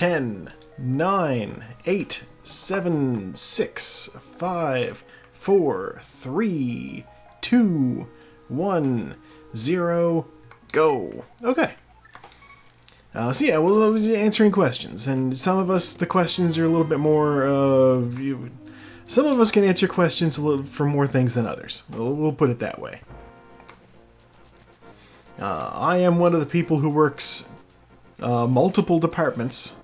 10, 9, 8, 7, 6, 5, 4, 3, 2, 1, 0, go. Okay. So yeah, we'll be answering questions, and some of us, the questions are a little bit more, some of us can answer questions for more things than others. We'll put it that way. I am one of the people who works multiple departments,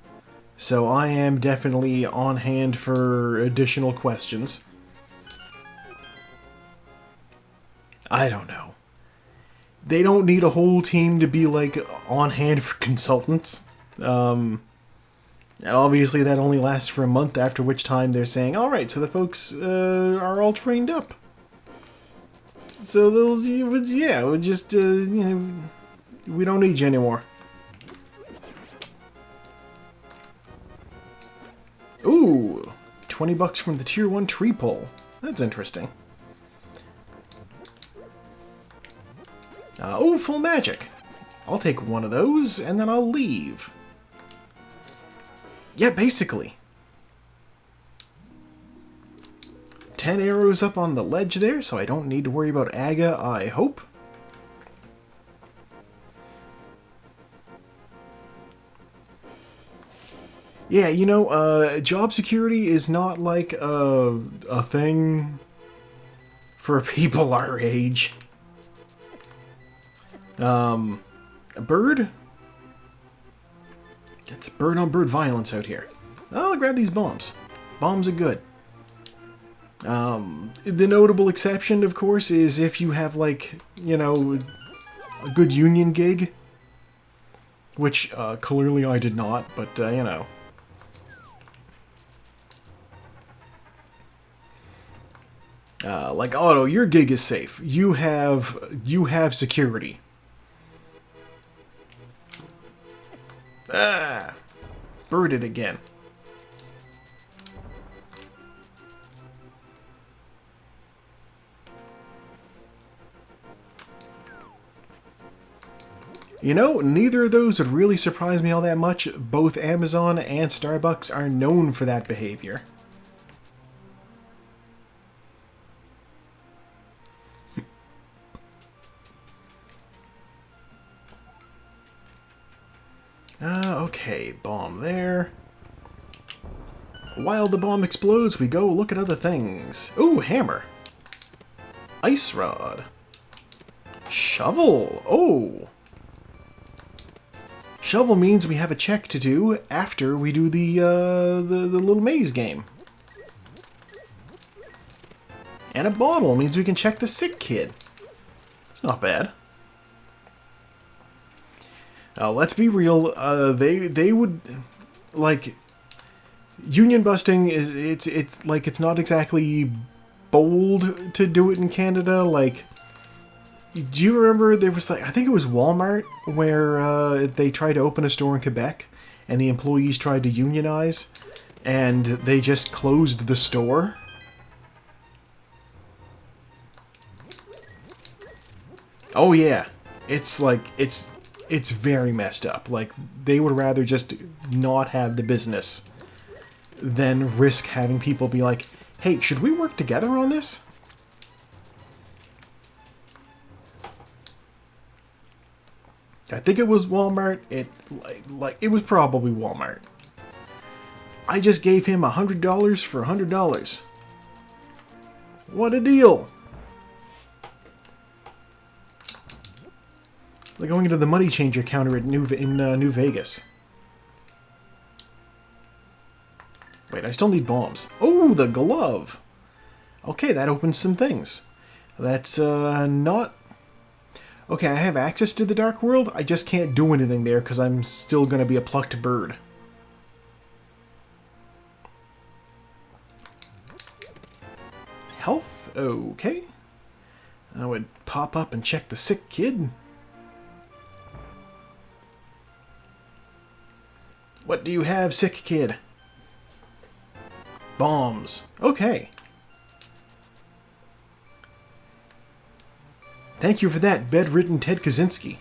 so I am definitely on hand for additional questions. I don't know. They don't need a whole team to be, like, on hand for consultants. And obviously that only lasts for a month, after which time they're saying, alright, so the folks are all trained up. So those, yeah, we just, we don't need you anymore. Ooh, 20 bucks from the Tier 1 tree pole. That's interesting. Oh, full magic. I'll take one of those, and then I'll leave. Yeah, basically. 10 arrows up on the ledge there, so I don't need to worry about Aga, I hope. Yeah, you know, job security is not like a thing for people our age. A bird? It's bird-on-bird violence out here. I'll grab these bombs. Bombs are good. The notable exception, of course, is if you have, like, you know, a good union gig. Which, clearly I did not, but, you know. Like, Otto, your gig is safe. You have security. Ah! Birded again. You know, neither of those would really surprise me all that much. Both Amazon and Starbucks are known for that behavior. Okay, bomb there. While the bomb explodes, we go look at other things. Ooh, hammer. Ice rod. Shovel. Oh. Shovel means we have a check to do after we do the little maze game. And a bottle means we can check the sick kid. It's not bad. Let's be real. They would, like, union busting is it's like it's not exactly bold to do it in Canada. Like, do you remember there was, like, I think it was Walmart where they tried to open a store in Quebec and the employees tried to unionize and they just closed the store? Oh yeah, it's like it's very messed up. Like, they would rather just not have the business than risk having people be like, hey, should we work together on this? I think it was Walmart. It was probably Walmart. I just gave him $100 for $100. What a deal! Like going into the money changer counter at New Vegas. Wait, I still need bombs. Oh, the glove! Okay, that opens some things. That's, not... Okay, I have access to the Dark World, I just can't do anything there because I'm still going to be a plucked bird. Health? Okay. I would pop up and check the sick kid. What do you have, sick kid? Bombs. Okay. Thank you for that, bedridden Ted Kaczynski.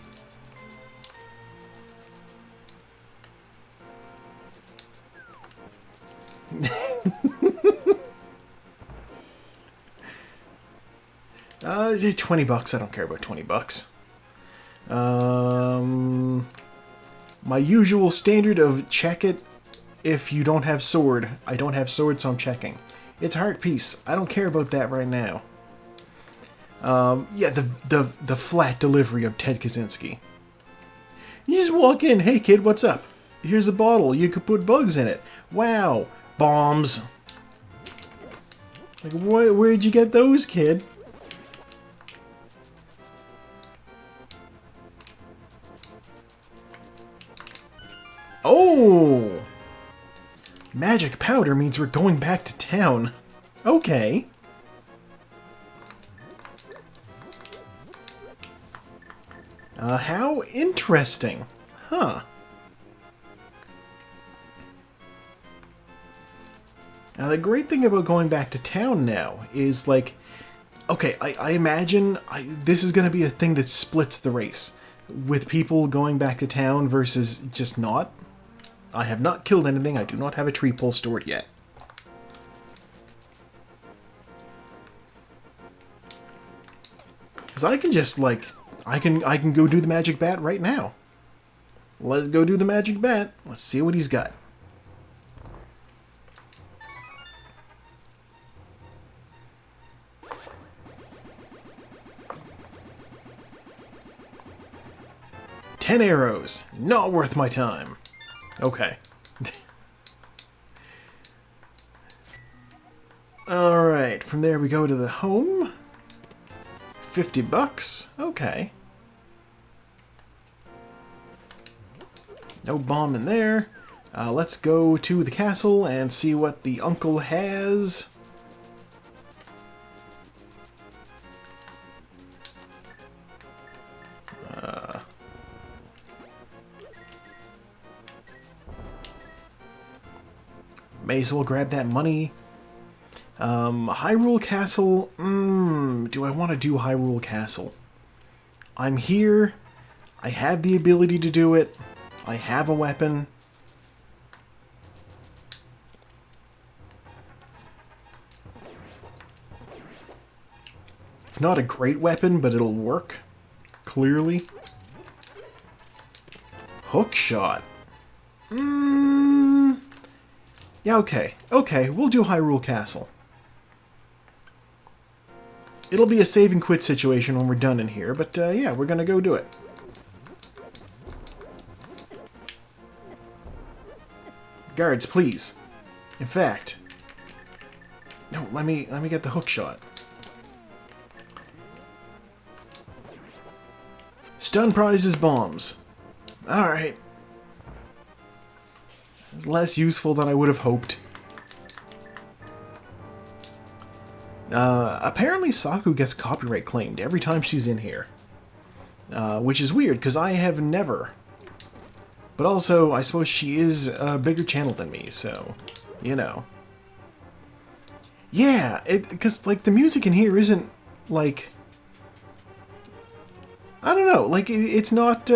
$20. I don't care about $20. My usual standard of check it if you don't have sword. I don't have sword, so I'm checking. It's heart piece. I don't care about that right now. Yeah, the flat delivery of Ted Kaczynski. You just walk in, hey kid, what's up? Here's a bottle, you could put bugs in it. Wow, bombs. Like, where'd you get those, kid? Oh! Magic powder means we're going back to town. Okay. How interesting. Huh. Now, the great thing about going back to town now is, like, okay, I imagine this is going to be a thing that splits the race, with people going back to town versus just not. I have not killed anything. I do not have a tree pole stored yet. Because I can just, like, I can go do the magic bat right now. Let's go do the magic bat. Let's see what he's got. "10 arrows. Not worth my time." Okay. Alright, from there we go to the home. $50. Okay. No bomb in there. Let's go to the castle and see what the uncle has. May as well grab that money. Hyrule Castle. Do I want to do Hyrule Castle? I'm here. I have the ability to do it. I have a weapon. It's not a great weapon, but it'll work. Clearly. Hook shot. Yeah, okay. Okay, we'll do Hyrule Castle. It'll be a save and quit situation when we're done in here, but yeah, we're gonna go do it. Guards, please. In fact... No, let me get the hook shot. Stun prize is bombs. Alright. It's less useful than I would have hoped. Apparently Saku gets copyright claimed every time she's in here. Which is weird, because I have never. But also, I suppose she is a bigger channel than me, so, you know. Yeah, because, like, the music in here isn't, like... I don't know, like, it's not,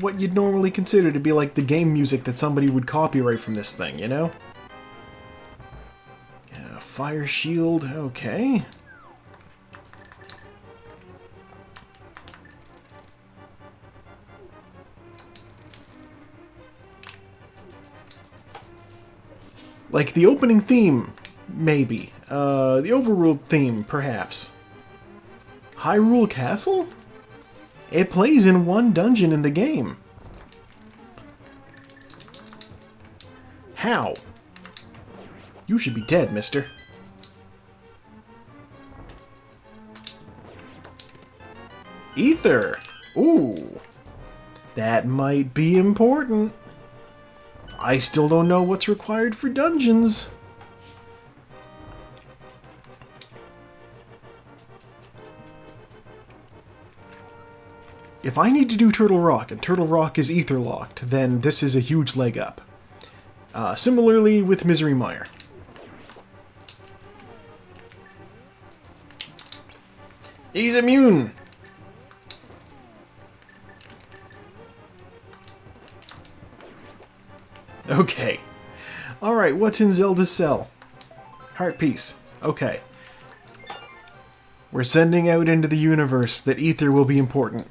what you'd normally consider to be, like, the game music that somebody would copyright from this thing, you know? Fire shield, okay. Like the opening theme, maybe. The overworld theme, perhaps. Hyrule Castle? It plays in one dungeon in the game. How? You should be dead, mister. Ether! Ooh. That might be important. I still don't know what's required for dungeons. If I need to do Turtle Rock, and Turtle Rock is ether locked, then this is a huge leg up. Similarly with Misery Mire. He's immune! Okay. Alright, what's in Zelda's cell? Heart piece. Okay. We're sending out into the universe that ether will be important.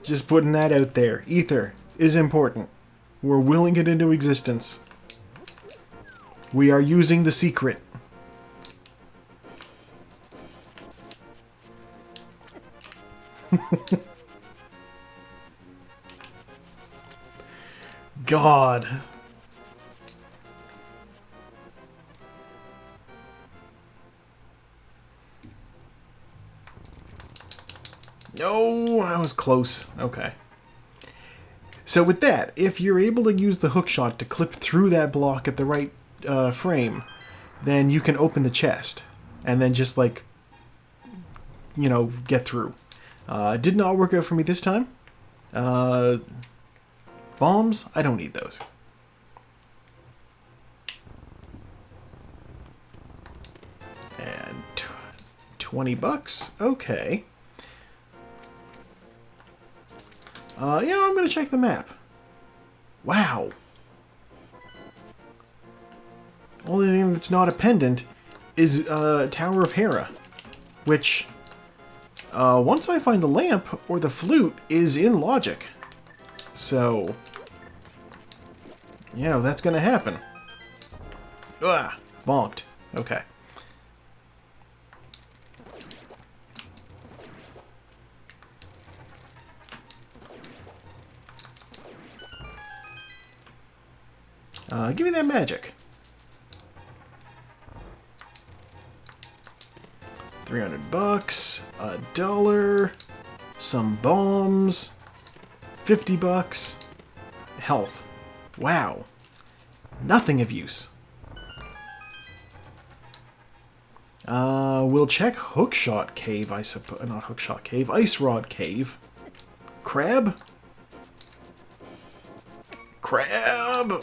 Just putting that out there. Ether is important. We're willing it into existence. We are using the secret. God. No, I was close. Okay. So with that, if you're able to use the hookshot to clip through that block at the right frame, then you can open the chest and then just like, you know, get through. Did not work out for me this time. Bombs? I don't need those. And 20 bucks? Okay. Yeah, I'm going to check the map. Wow. Only thing that's not a pendant is Tower of Hera, which, once I find the lamp or the flute, is in logic. So, you know, that's going to happen. Ah, bonked. Okay. Give me that magic. 300 bucks, $1, some bombs, 50 bucks, health. Wow. Nothing of use. We'll check Hookshot Cave, I suppose. Not Hookshot Cave, Ice Rod Cave. Crab? Crab!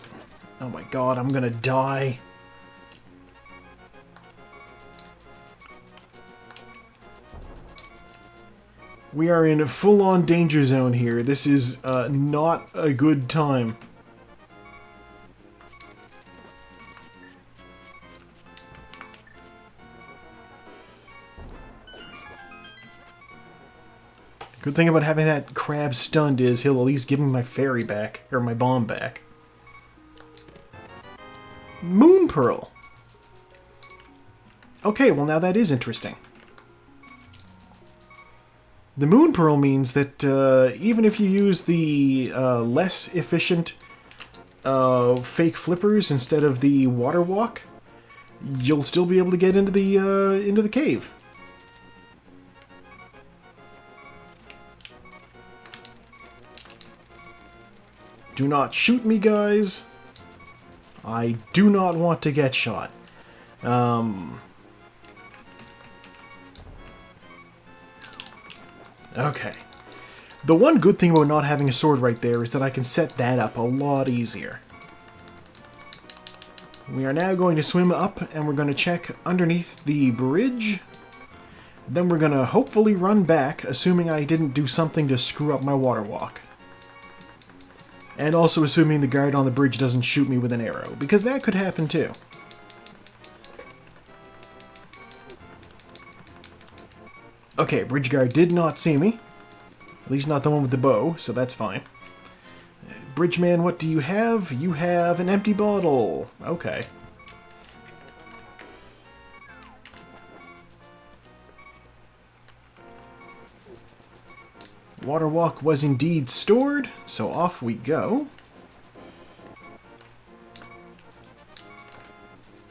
Oh my god, I'm gonna die. We are in a full-on danger zone here. This is not a good time. Good thing about having that crab stunned is he'll at least give me my fairy back, or my bomb back. Moon Pearl. Okay, well now that is interesting. The Moon Pearl means that even if you use the less efficient fake flippers instead of the water walk, you'll still be able to get into the cave. Do not shoot me, guys. I do not want to get shot. Okay. The one good thing about not having a sword right there is that I can set that up a lot easier. We are now going to swim up and we're going to check underneath the bridge. Then we're going to hopefully run back, assuming I didn't do something to screw up my water walk. And also assuming the guard on the bridge doesn't shoot me with an arrow, because that could happen too. Okay, bridge guard did not see me. At least not the one with the bow, so that's fine. Bridgeman, what do you have? You have an empty bottle. Okay. Water walk was indeed stored, so off we go.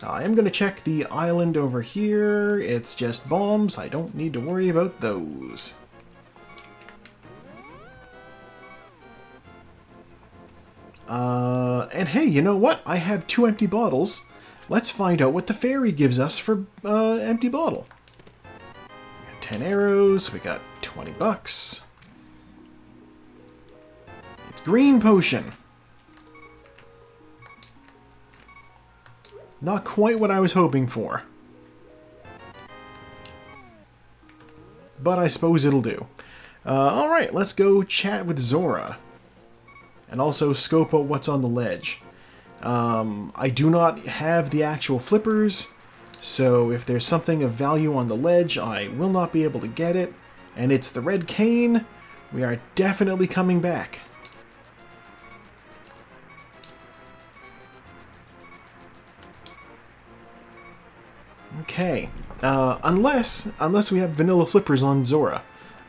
I am going to check the island over here. It's just bombs. I don't need to worry about those. And hey, you know what? I have 2 empty bottles. Let's find out what the fairy gives us for empty bottle. We got 10 arrows. We got 20 bucks. It's green potion. Not quite what I was hoping for. But I suppose it'll do. Alright, let's go chat with Zora. and also scope out what's on the ledge. I do not have the actual flippers, so if there's something of value on the ledge, I will not be able to get it. And it's the red cane. We are definitely coming back. Okay, unless we have vanilla flippers on Zora.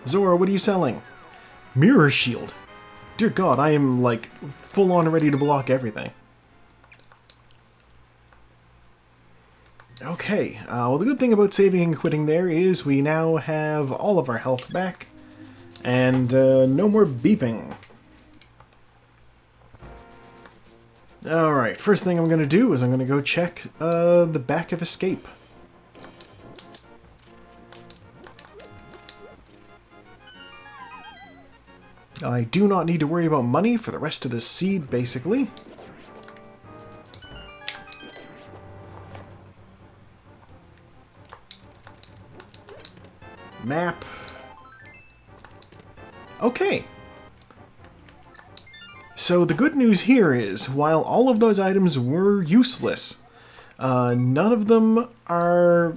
Zora, what are you selling? Mirror shield. Dear God, I am like full on ready to block everything. Okay, well the good thing about saving and quitting there is we now have all of our health back, and no more beeping. Alright, first thing I'm going to do is I'm going to go check the back of Escape. I do not need to worry about money for the rest of this seed, basically. Map. Okay. So the good news here is, while all of those items were useless, none of them were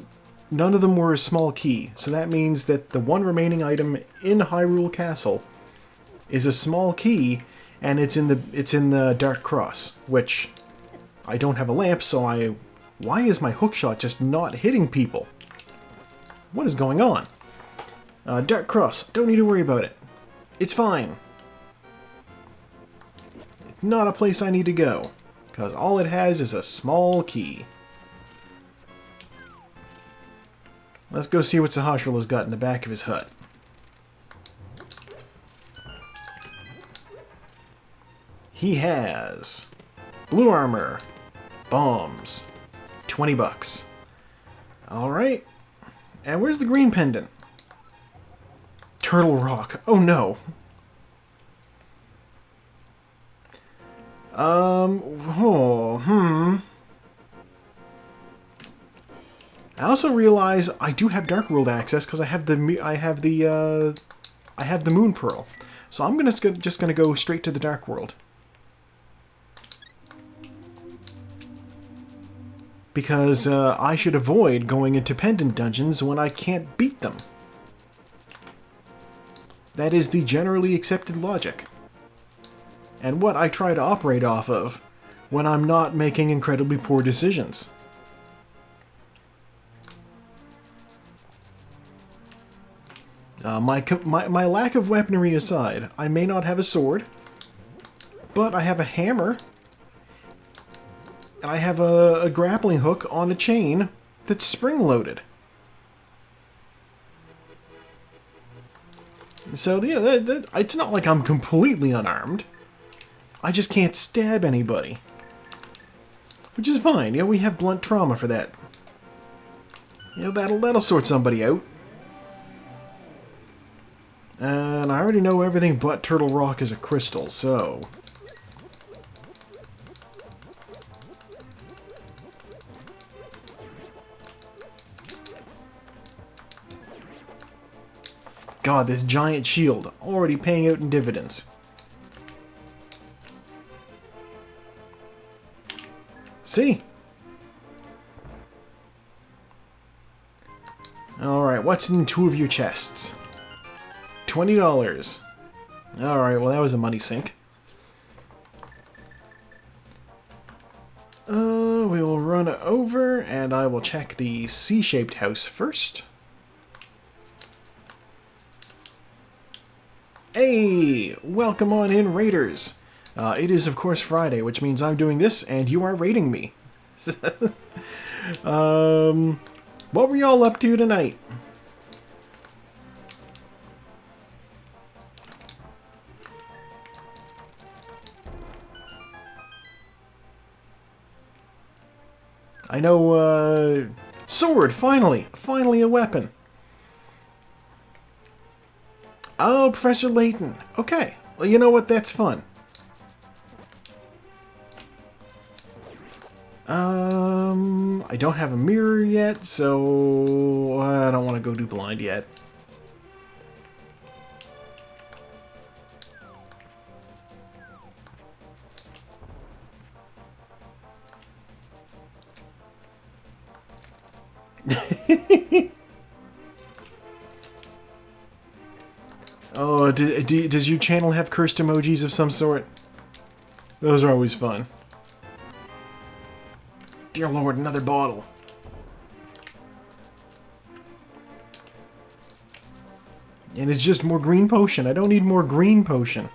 a small key. So that means that the one remaining item in Hyrule Castle is a small key, and it's in the Dark Cross, which I don't have a lamp, so why is my hookshot just not hitting people? What is going on? Dark Cross, don't need to worry about it. It's fine. It's not a place I need to go, because all it has is a small key. Let's go see what Sahasrah's got in the back of his hut. He has blue armor, bombs, 20 bucks. Alright. And where's the green pendant? Turtle Rock. Oh no. I also realize I do have Dark World access because I have the Moon Pearl. So I'm just gonna go straight to the Dark World. Because I should avoid going into pendant dungeons when I can't beat them. That is the generally accepted logic. And what I try to operate off of when I'm not making incredibly poor decisions. My lack of weaponry aside, I may not have a sword, but I have a hammer. And I have a grappling hook on a chain that's spring-loaded. So, yeah, it's not like I'm completely unarmed. I just can't stab anybody. Which is fine, you know, we have blunt trauma for that. You know, that'll sort somebody out. And I already know everything but Turtle Rock is a crystal, so... God, this giant shield, already paying out in dividends. See? Alright, what's in two of your chests? $20. Alright, well that was a money sink. We will run over, and I will check the C-shaped house first. Hey! Welcome on in, Raiders! It is, of course, Friday, which means I'm doing this, and you are raiding me. What were y'all up to tonight? I know, sword, finally! Finally a weapon! Oh, Professor Layton. Okay. Well, you know what? That's fun. I don't have a mirror yet, so I don't want to go do blind yet. Oh, does your channel have cursed emojis of some sort? Those are always fun. Dear Lord, another bottle. And it's just more green potion. I don't need more green potion.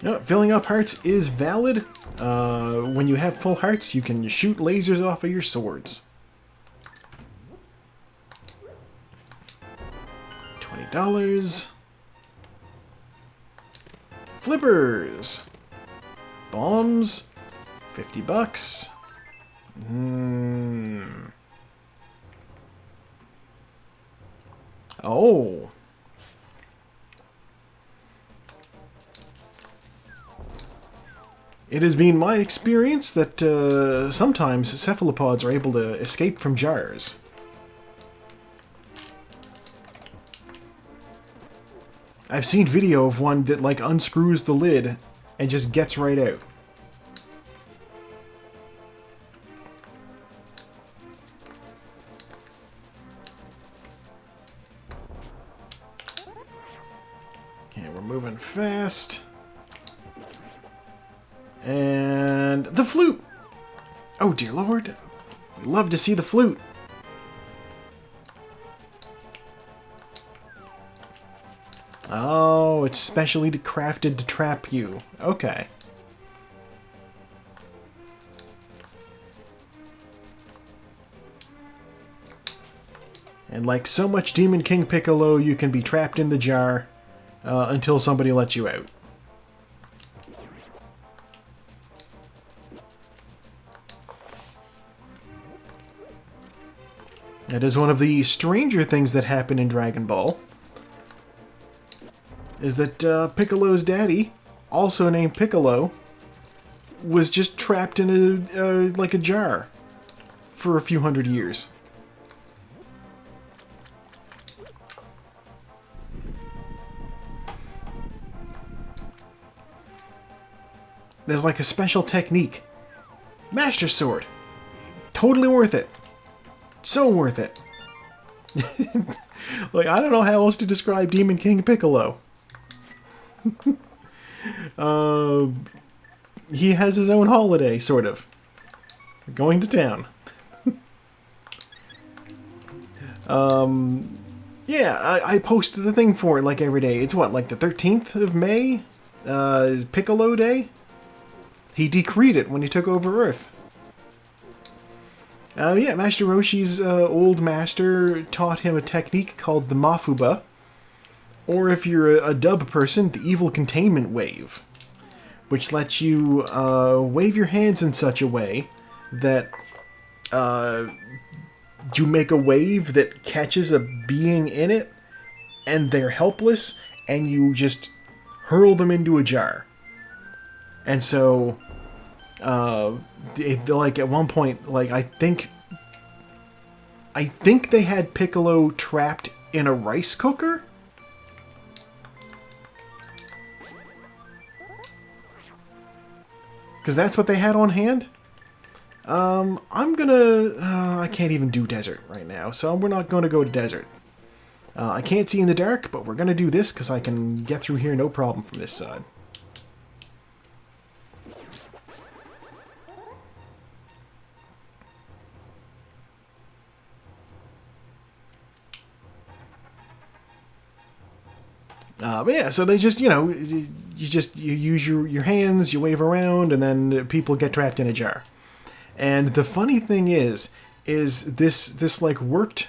No, filling up hearts is valid. When you have full hearts, you can shoot lasers off of your swords. $20. Flippers. Bombs. $50. Oh. It has been my experience that sometimes cephalopods are able to escape from jars. I've seen video of one that like unscrews the lid and just gets right out. Okay, we're moving fast. And the flute! Oh dear Lord, we love to see the flute. Oh, it's specially crafted to trap you. Okay. And like so much Demon King Piccolo, you can be trapped in the jar until somebody lets you out. That is one of the stranger things that happen in Dragon Ball. Is that Piccolo's daddy, also named Piccolo, was just trapped in like a jar for a few hundred years. There's like a special technique. Master Sword. Totally worth it. So worth it. Like, I don't know how else to describe Demon King Piccolo. He has his own holiday, sort of. Going to town. Yeah, I post the thing for it like every day. It's what, like the 13th of May? Is Piccolo Day? He decreed it when he took over Earth. Yeah, Master Roshi's old master taught him a technique called the Mafuba. Or if you're a dub person, the Evil Containment Wave. Which lets you wave your hands in such a way that you make a wave that catches a being in it, and they're helpless, and you just hurl them into a jar. And so, like at one point, like I think they had Piccolo trapped in a rice cooker. Because that's what they had on hand. I'm gonna... I can't even do desert right now, so we're not going to go to desert. I can't see in the dark, but we're going to do this because I can get through here no problem from this side. But yeah, so they just, you know, you use your hands, you wave around, and then people get trapped in a jar. And the funny thing is this like worked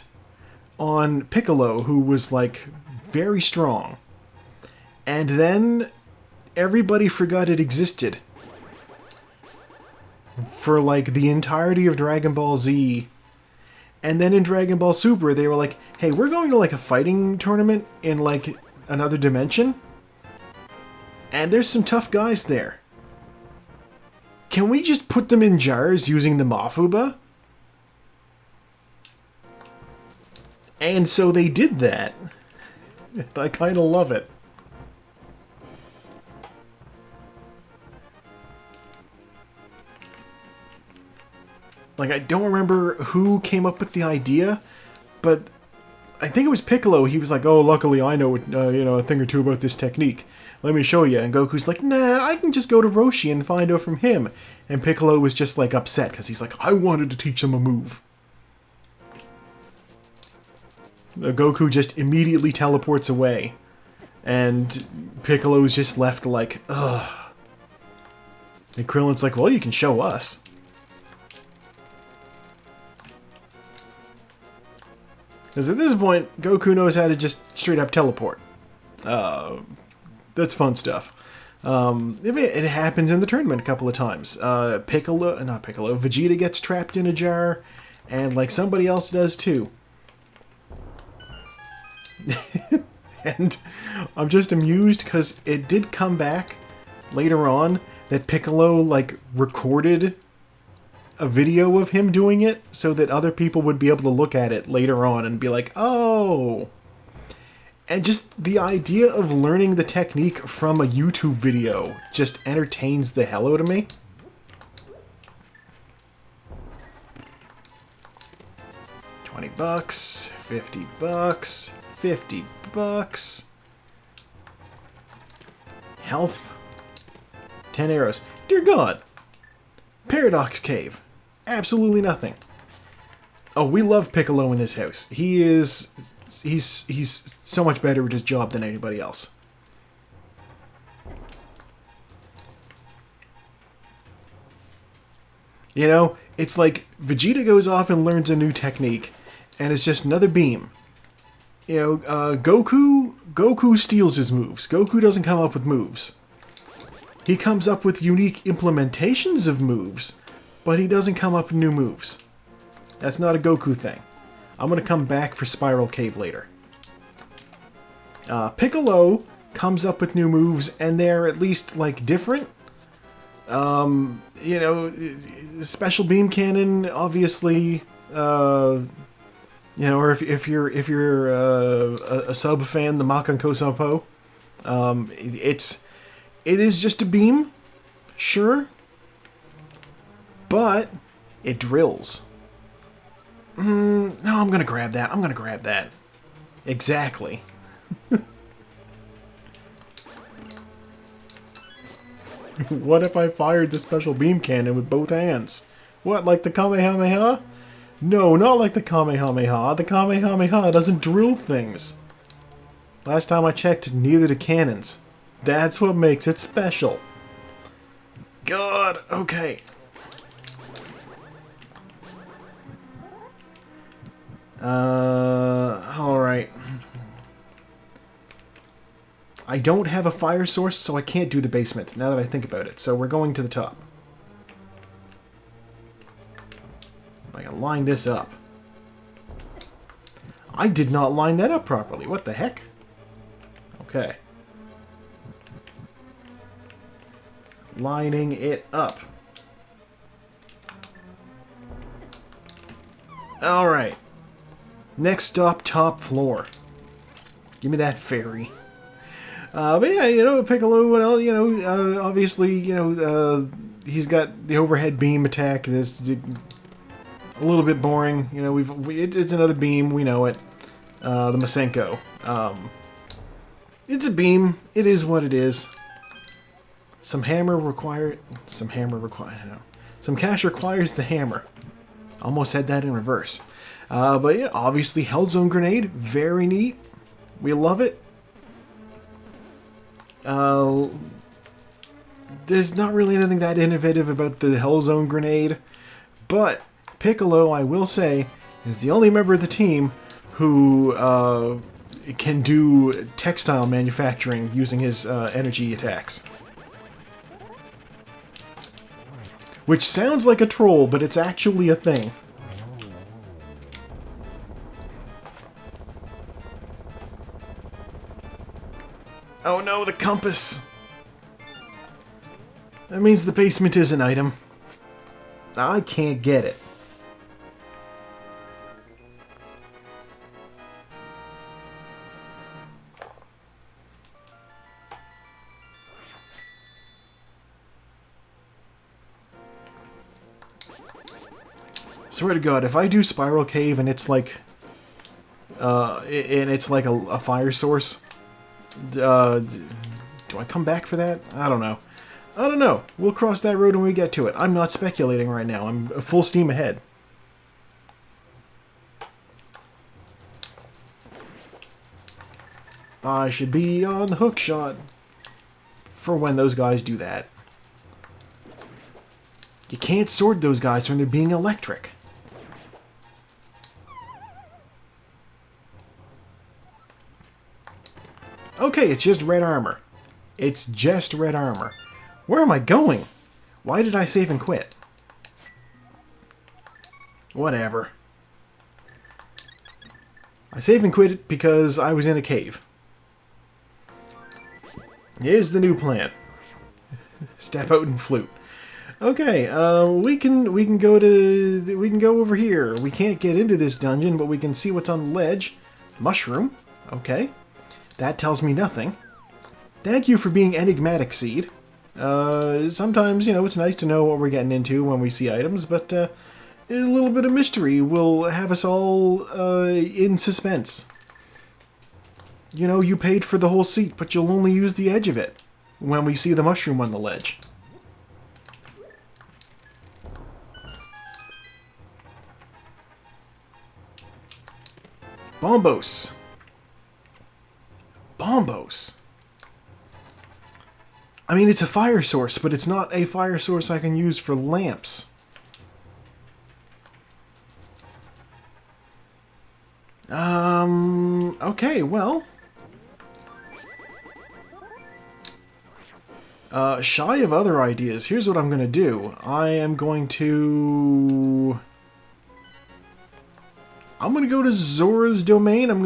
on Piccolo, who was like very strong. And then everybody forgot it existed for like the entirety of Dragon Ball Z. And then in Dragon Ball Super, they were like, hey, we're going to like a fighting tournament in like another dimension, and there's some tough guys there. can we just put them in jars using the Mafuba? And so they did that. I kind of love it. Like, I don't remember who came up with the idea, but I think it was Piccolo. He was like, oh, luckily I know, a thing or two about this technique. Let me show you. And Goku's like, nah, I can just go to Roshi and find out from him. And Piccolo was just, like, upset, because he's like, I wanted to teach him a move. Goku just immediately teleports away. And Piccolo's just left like, ugh. And Krillin's like, well, you can show us. Because at this point, Goku knows how to just straight up teleport. That's fun stuff. It happens in the tournament a couple of times. Vegeta gets trapped in a jar, and like somebody else does too. And I'm just amused because it did come back later on that Piccolo like recorded a video of him doing it so that other people would be able to look at it later on and be like, oh. And just the idea of learning the technique from a YouTube video just entertains the hell out of me. $20, $50, $50. Health. 10 arrows. Dear God. Paradox Cave. Absolutely nothing. Oh, we love Piccolo in this house. He's so much better at his job than anybody else. You know, it's like Vegeta goes off and learns a new technique, and it's just another beam. You know, Goku steals his moves. Goku doesn't come up with moves. He comes up with unique implementations of moves, but he doesn't come up with new moves. That's not a Goku thing. I'm going to come back for Spiral Cave later. Piccolo comes up with new moves, and they're at least, like, different. You know, Special Beam Cannon, obviously, you know, or if you're a sub fan, the Makan Kosampo, it is just a beam, sure, but it drills. No, I'm gonna grab that. I'm gonna grab that. Exactly. What if I fired the special beam cannon with both hands? What, like the Kamehameha? No, not like the Kamehameha. The Kamehameha doesn't drill things. Last time I checked, neither do cannons. That's what makes it special. God, okay. Alright. I don't have a fire source, so I can't do the basement, now that I think about it. So we're going to the top. I can line this up. I did not line that up properly. What the heck? Okay. Lining it up. Alright. Next stop, top floor. Give me that fairy. But yeah, you know, Piccolo, well, you know, obviously, you know, he's got the overhead beam attack. This a little bit boring. You know, it's another beam. We know it. The Masenko. It's a beam. It is what it is. Some cash requires the hammer. Almost said that in reverse. But yeah, obviously Hell Zone Grenade, very neat. We love it. There's not really anything that innovative about the Hell Zone Grenade, but Piccolo, I will say, is the only member of the team who can do textile manufacturing using his energy attacks. Which sounds like a troll, but it's actually a thing. Oh no, the compass! That means the basement is an item. I can't get it. Swear to God, if I do Spiral Cave and it's like, a fire source, do I come back for that? I don't know. I don't know. We'll cross that road when we get to it. I'm not speculating right now. I'm full steam ahead. I should be on the hook shot for when those guys do that. You can't sword those guys when they're being electric. Okay, it's just red armor. It's just red armor. Where am I going? Why did I save and quit? Whatever. I save and quit it because I was in a cave. Here's the new plan. Step out and flute. Okay, we can go over here. We can't get into this dungeon, but we can see what's on the ledge. Mushroom. Okay. That tells me nothing. Thank you for being enigmatic, Seed. Sometimes, you know, it's nice to know what we're getting into when we see items, but a little bit of mystery will have us all in suspense. You know, you paid for the whole seat, but you'll only use the edge of it when we see the mushroom on the ledge. Bombos. Bombos. I mean, it's a fire source, but it's not a fire source I can use for lamps. Okay, well. Shy of other ideas, here's what I'm going to do. I'm going to go to Zora's domain. I'm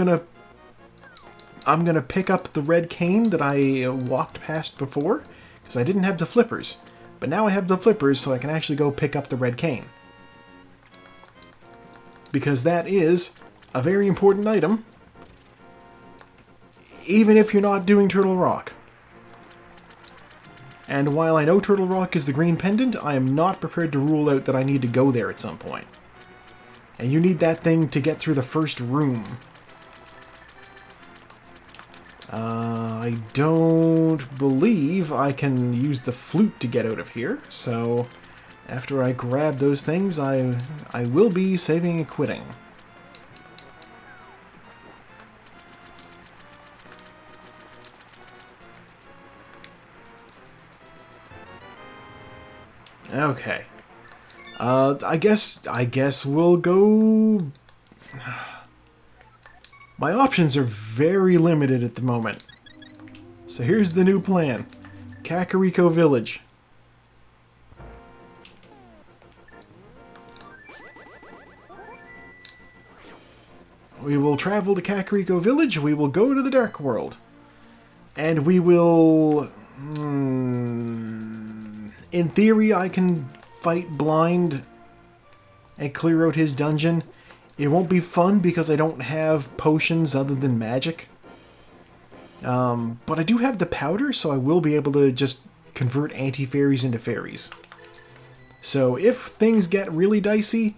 gonna pick up the red cane that I walked past before, because I didn't have the flippers. But now I have the flippers, so I can actually go pick up the red cane. Because that is a very important item, even if you're not doing Turtle Rock. And while I know Turtle Rock is the green pendant, I am not prepared to rule out that I need to go there at some point. And you need that thing to get through the first room. I don't believe I can use the flute to get out of here, so after I grab those things, I will be saving and quitting. Okay. I guess we'll go. My options are very limited at the moment. So here's the new plan. Kakariko Village. We will travel to Kakariko Village, we will go to the Dark World. And we will... in theory, I can fight blind and clear out his dungeon. It won't be fun because I don't have potions other than magic. But I do have the powder, so I will be able to just convert anti-fairies into fairies. So if things get really dicey,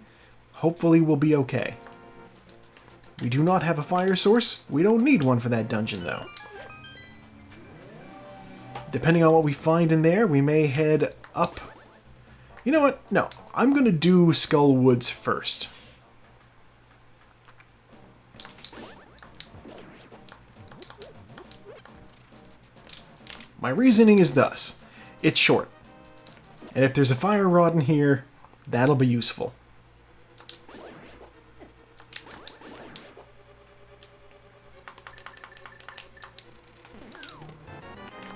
hopefully we'll be okay. We do not have a fire source. We don't need one for that dungeon, though. Depending on what we find in there, we may head up. You know what? No, I'm going to do Skull Woods first. My reasoning is thus. It's short. And if there's a fire rod in here, that'll be useful.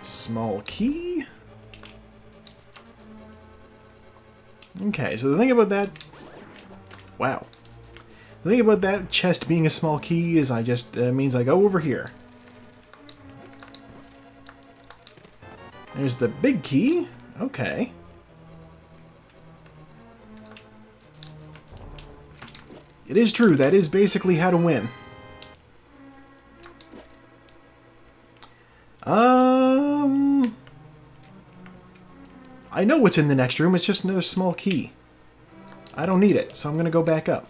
Small key. Okay, so the thing about that... Wow. The thing about that chest being a small key is means I go over here. There's the big key. Okay. It is true, that is basically how to win. I know what's in the next room, it's just another small key. I don't need it, so I'm gonna go back up.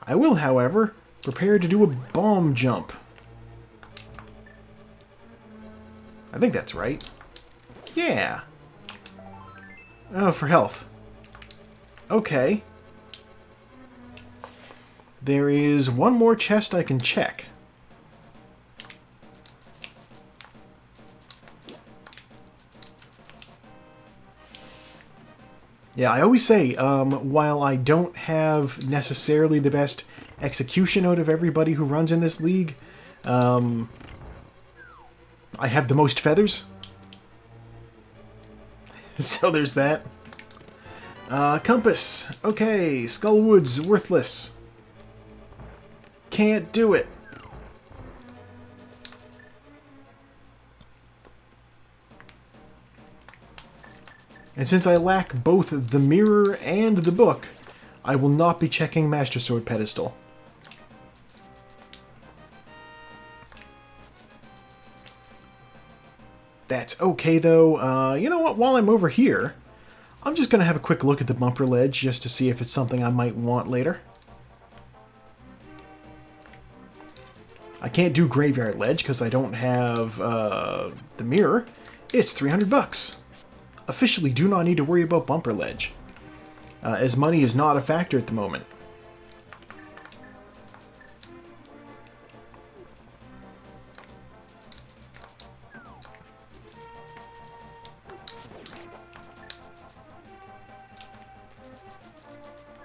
I will, however, prepare to do a bomb jump. I think that's right. Yeah. Oh, for health. Okay. There is one more chest I can check. Yeah, I always say, while I don't have necessarily the best execution out of everybody who runs in this league, I have the most feathers. So there's that. Compass. Okay, Skullwood's worthless. Can't do it. And since I lack both the mirror and the book, I will not be checking Master Sword Pedestal. That's okay, though. You know what? While I'm over here, I'm just going to have a quick look at the bumper ledge just to see if it's something I might want later. I can't do Graveyard Ledge because I don't have the mirror. It's 300 bucks. Officially do not need to worry about bumper ledge, as money is not a factor at the moment.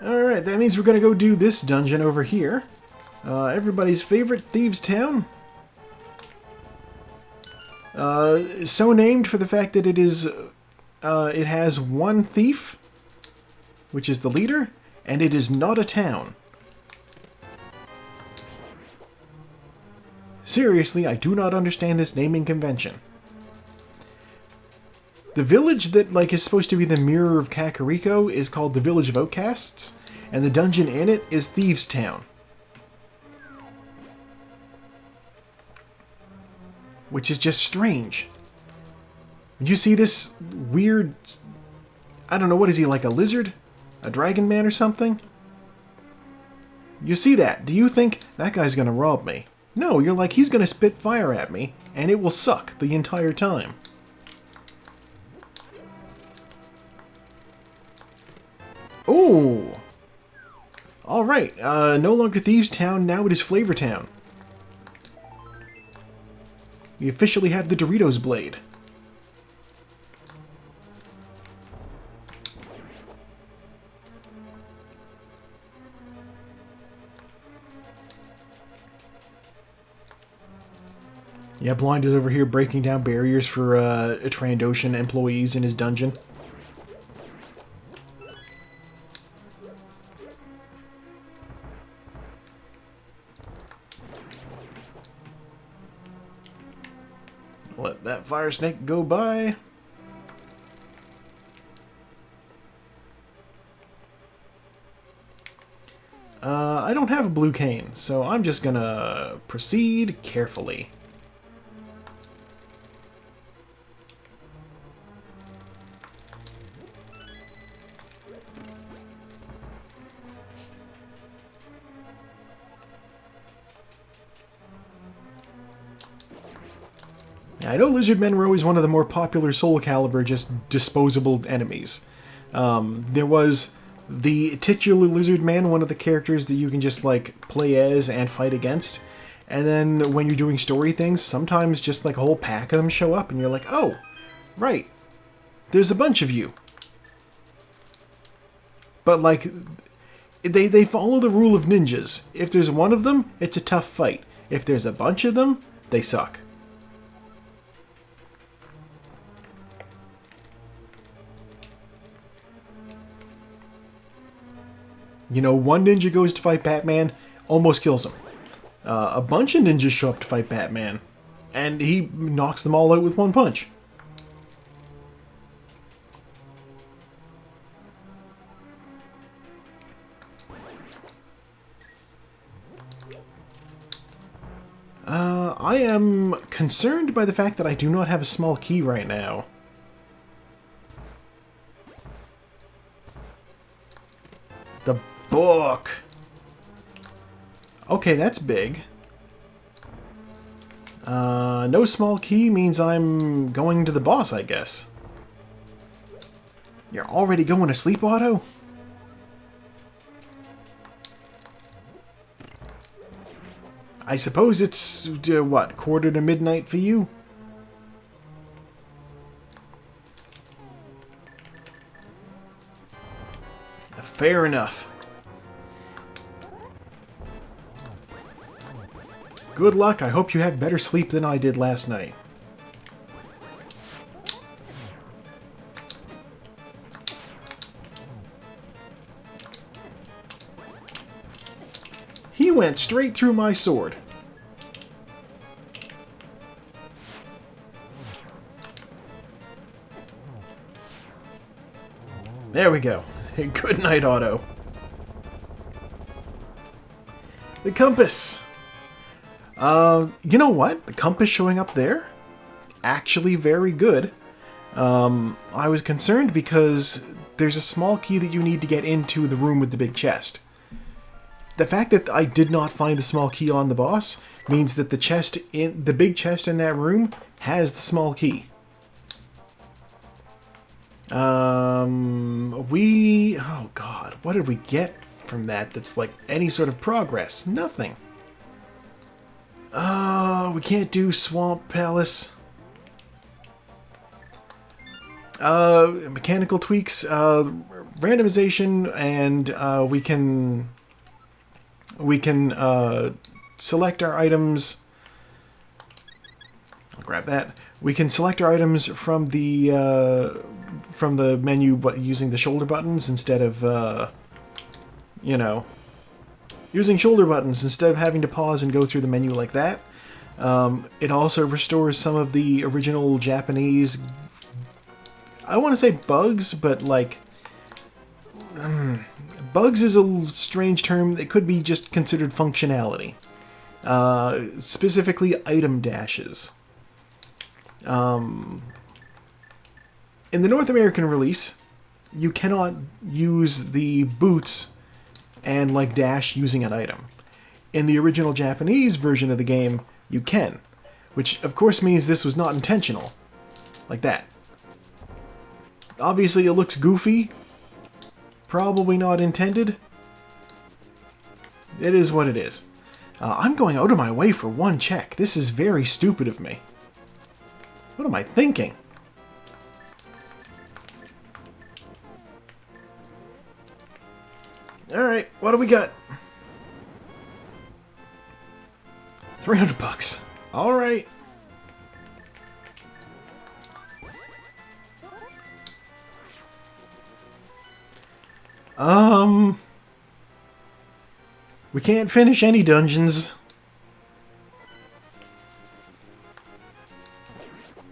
Alright, that means we're going to go do this dungeon over here. Everybody's favorite Thieves' Town. So named for the fact that it is... it has one thief, which is the leader, and it is not a town. Seriously, I do not understand this naming convention. The village that is supposed to be the mirror of Kakariko is called the Village of Outcasts, and the dungeon in it is Thieves' Town. Which is just strange. You see this weird... I don't know, what is he, like a lizard? A dragon man or something? You see that. Do you think that guy's gonna rob me? No, you're like, he's gonna spit fire at me, and it will suck the entire time. Ooh! Alright, no longer Thieves' Town, now it is Flavor Town. We officially have the Doritos Blade. Yeah, Blind is over here breaking down barriers for Trandoshan employees in his dungeon. Let that fire snake go by. I don't have a blue cane, so I'm just gonna proceed carefully. I know Lizardmen were always one of the more popular Soul Calibur just disposable enemies. There was the titular Lizardman, one of the characters that you can just play as and fight against. And then when you're doing story things, sometimes just a whole pack of them show up and you're like, oh, right, there's a bunch of you. But they follow the rule of ninjas. If there's one of them, it's a tough fight. If there's a bunch of them, they suck. You know, one ninja goes to fight Batman, almost kills him. A bunch of ninjas show up to fight Batman, And he knocks them all out with one punch. I am concerned by the fact that I do not have a small key right now. The book. Okay, that's big. No small key means I'm going to the boss, I guess. You're already going to sleep, Otto? I suppose it's, what, quarter to midnight for you? Fair enough. Good luck. I hope you had better sleep than I did last night. He went straight through my sword. There we go. Good night, Otto. The compass. You know what? The compass showing up there? Actually very good. I was concerned because there's a small key that you need to get into the room with the big chest. The fact that I did not find the small key on the boss means that the big chest in that room has the small key. Oh god, what did we get from that that's like any sort of progress? Nothing. We can't do Swamp Palace. Mechanical tweaks, randomization, and we can select our items. I'll grab that. We can select our items from the menu, but using the shoulder buttons instead of using shoulder buttons instead of having to pause and go through the menu like that. It also restores some of the original Japanese, I want to say bugs, but like bugs is a strange term. It could be just considered functionality. Specifically item dashes. In the North American release, you cannot use the boots and like dash using an item. In the original Japanese version of the game, you can, which of course means this was not intentional, like that. Obviously it looks goofy, probably not intended. It is what it is. I'm going out of my way for one check. This is very stupid of me. What am I thinking? Alright, what do we got? 300 bucks. Alright. We can't finish any dungeons.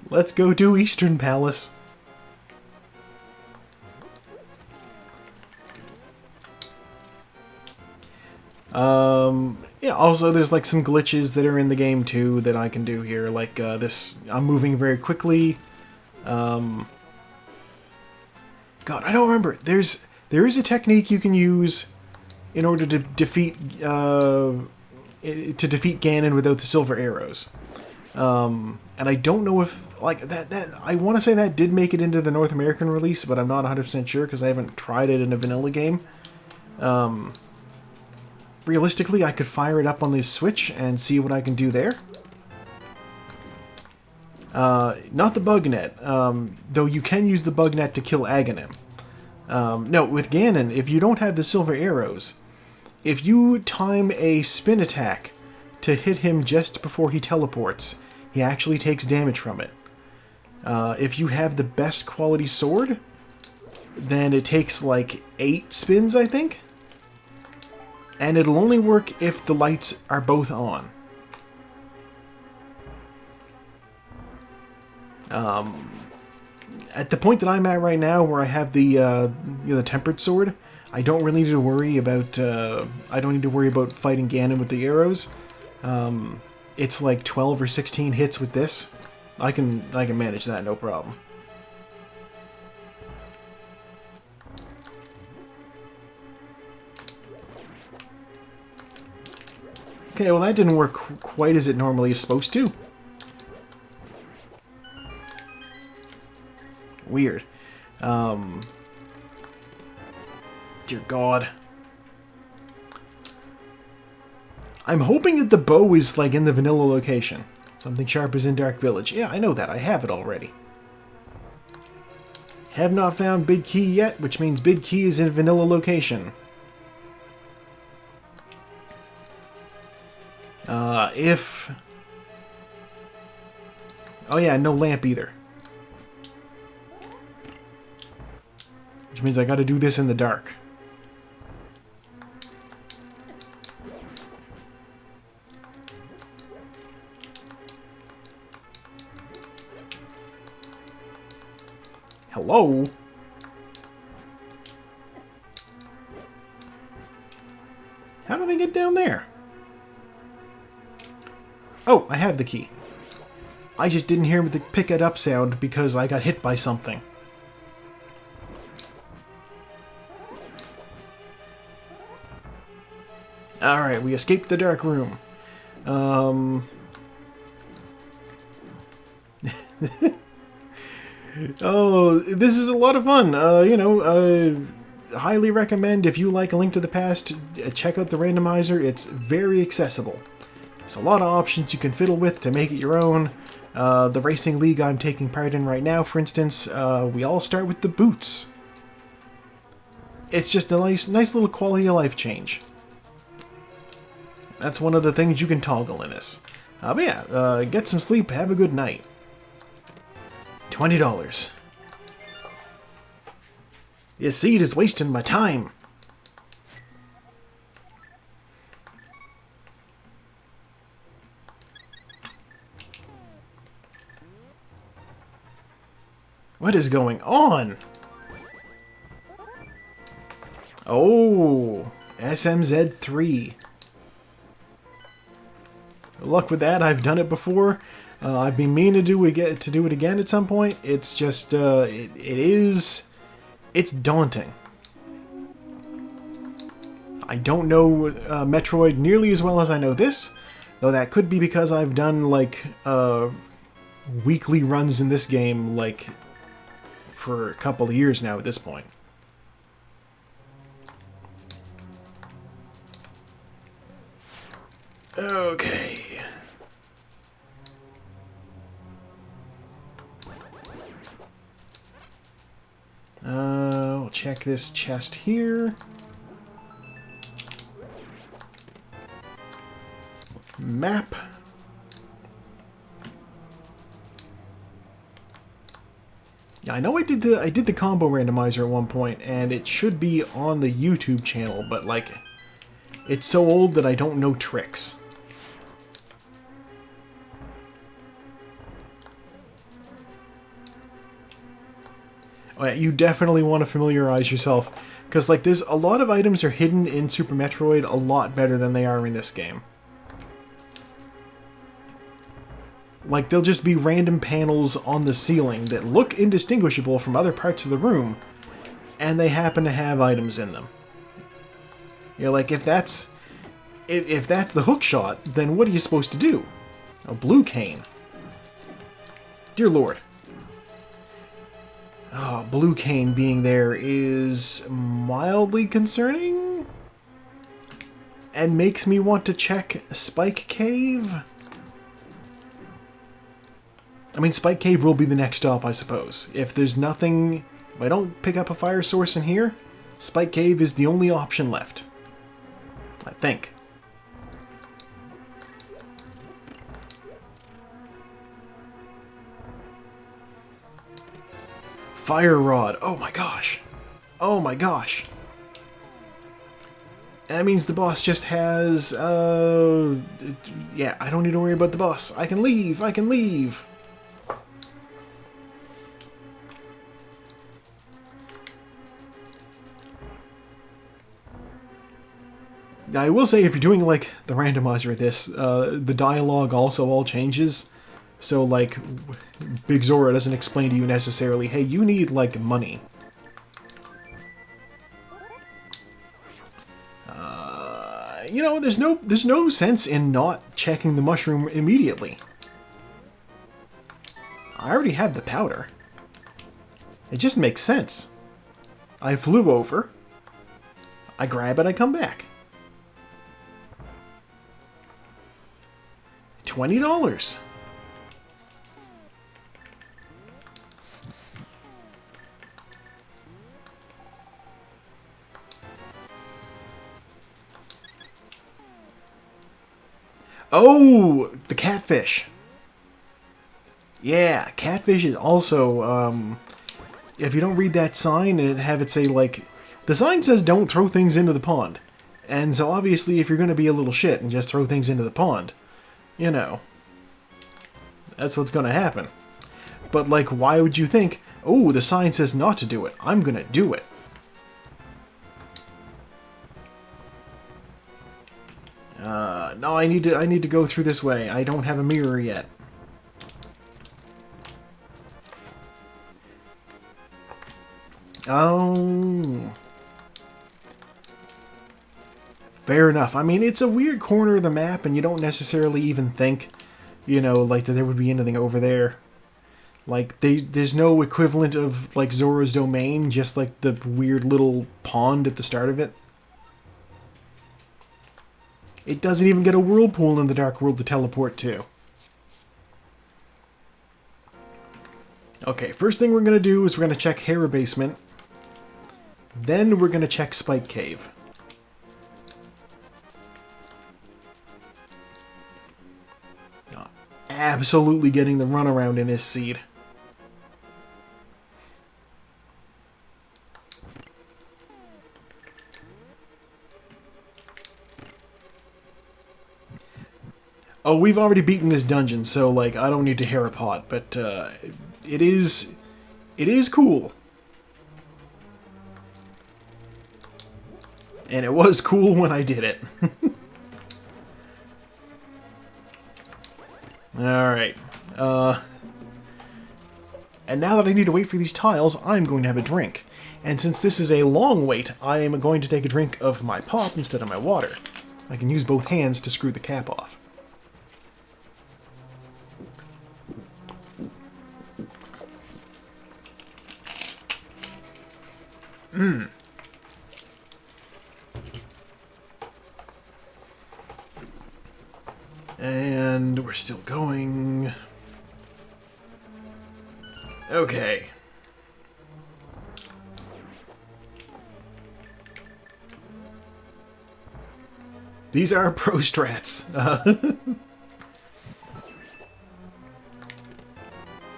Let's go do Eastern Palace. Yeah, also there's like some glitches that are in the game too that I can do here, like this, I'm moving very quickly. God, I don't remember. There is a technique you can use in order to defeat Ganon without the silver arrows. And I don't know if like that I want to say that did make it into the North American release, but I'm not 100% sure because I haven't tried it in a vanilla game. Realistically, I could fire it up on the Switch and see what I can do there. Not the bug net, though you can use the bug net to kill Aghanim. No, with Ganon, if you don't have the silver arrows, if you time a spin attack to hit him just before he teleports, he actually takes damage from it. If you have the best quality sword, then it takes like 8 spins, I think. And it'll only work if the lights are both on. At the point that I'm at right now, where I have the the tempered sword, I don't really need to worry about. I don't need to worry about fighting Ganon with the arrows. It's like 12 or 16 hits with this. I can manage that, no problem. Okay, well that didn't work quite as it normally is supposed to. Weird. Dear God. I'm hoping that the bow is like in the vanilla location. Something sharp is in Dark Village. Yeah, I know that. I have it already. Have not found Big Key yet, which means Big Key is in vanilla location. If... Oh yeah, no lamp either. Which means I gotta do this in the dark. Hello? How did I get down there? Oh, I have the key. I just didn't hear the pick it up sound because I got hit by something. Alright, we escaped the dark room. Oh, this is a lot of fun. Highly recommend, if you like A Link to the Past, check out the randomizer. It's very accessible. There's a lot of options you can fiddle with to make it your own. The racing league I'm taking part in right now, for instance, we all start with the boots. It's just a nice little quality of life change. That's one of the things you can toggle in this. But yeah, get some sleep, have a good night. $20. This seed is wasting my time. What is going on? Oh, SMZ3. Good luck with that. I've done it before. I've been meaning to do it again at some point. It's just it's daunting. I don't know Metroid nearly as well as I know this, though that could be because I've done like weekly runs in this game like for a couple of years now at this point. Okay. We'll check this chest here. Map. Yeah, I know I did the combo randomizer at one point, and it should be on the YouTube channel, but like, it's so old that I don't know tricks. Oh, yeah, you definitely want to familiarize yourself, because like there's a lot of items are hidden in Super Metroid a lot better than they are in this game. Like, there'll just be random panels on the ceiling that look indistinguishable from other parts of the room, and they happen to have items in them. You're like, if that's the hook shot, then what are you supposed to do? A blue cane. Dear Lord. Oh, blue cane being there is mildly concerning, and makes me want to check Spike Cave. I mean, Spike Cave will be the next stop, I suppose. If there's nothing... If I don't pick up a fire source in here, Spike Cave is the only option left. I think. Fire Rod. Oh my gosh. Oh my gosh. That means the boss just has... yeah, I don't need to worry about the boss. I can leave. I can leave. I will say, if you're doing, like, the randomizer of this, the dialogue also all changes. So, like, Big Zora doesn't explain to you necessarily, hey, you need, like, money. You know, there's no sense in not checking the mushroom immediately. I already have the powder. It just makes sense. I flew over, I grab it, I come back. $20. Oh, the catfish. Yeah, catfish is also, if you don't read that sign and have it say, like, the sign says don't throw things into the pond. And so obviously if you're going to be a little shit and just throw things into the pond, you know, that's what's going to happen. But, like, why would you think, oh, the sign says not to do it, I'm going to do it. No, I need to go through this way. I don't have a mirror yet. Oh. Fair enough. I mean, it's a weird corner of the map, and you don't necessarily even think, you know, like, that there would be anything over there. Like, there's no equivalent of, like, Zora's Domain, just, like, the weird little pond at the start of it. It doesn't even get a whirlpool in the Dark World to teleport to. Okay, first thing we're going to do is we're going to check Hera Basement. Then we're going to check Spike Cave. Absolutely getting the runaround in this seed. Oh, we've already beaten this dungeon, so, like, I don't need to hear a pot, but, it is cool. And it was cool when I did it. Alright. And now that I need to wait for these tiles, I'm going to have a drink. And since this is a long wait, I am going to take a drink of my pop instead of my water. I can use both hands to screw the cap off. And we're still going. Okay. These are pro strats.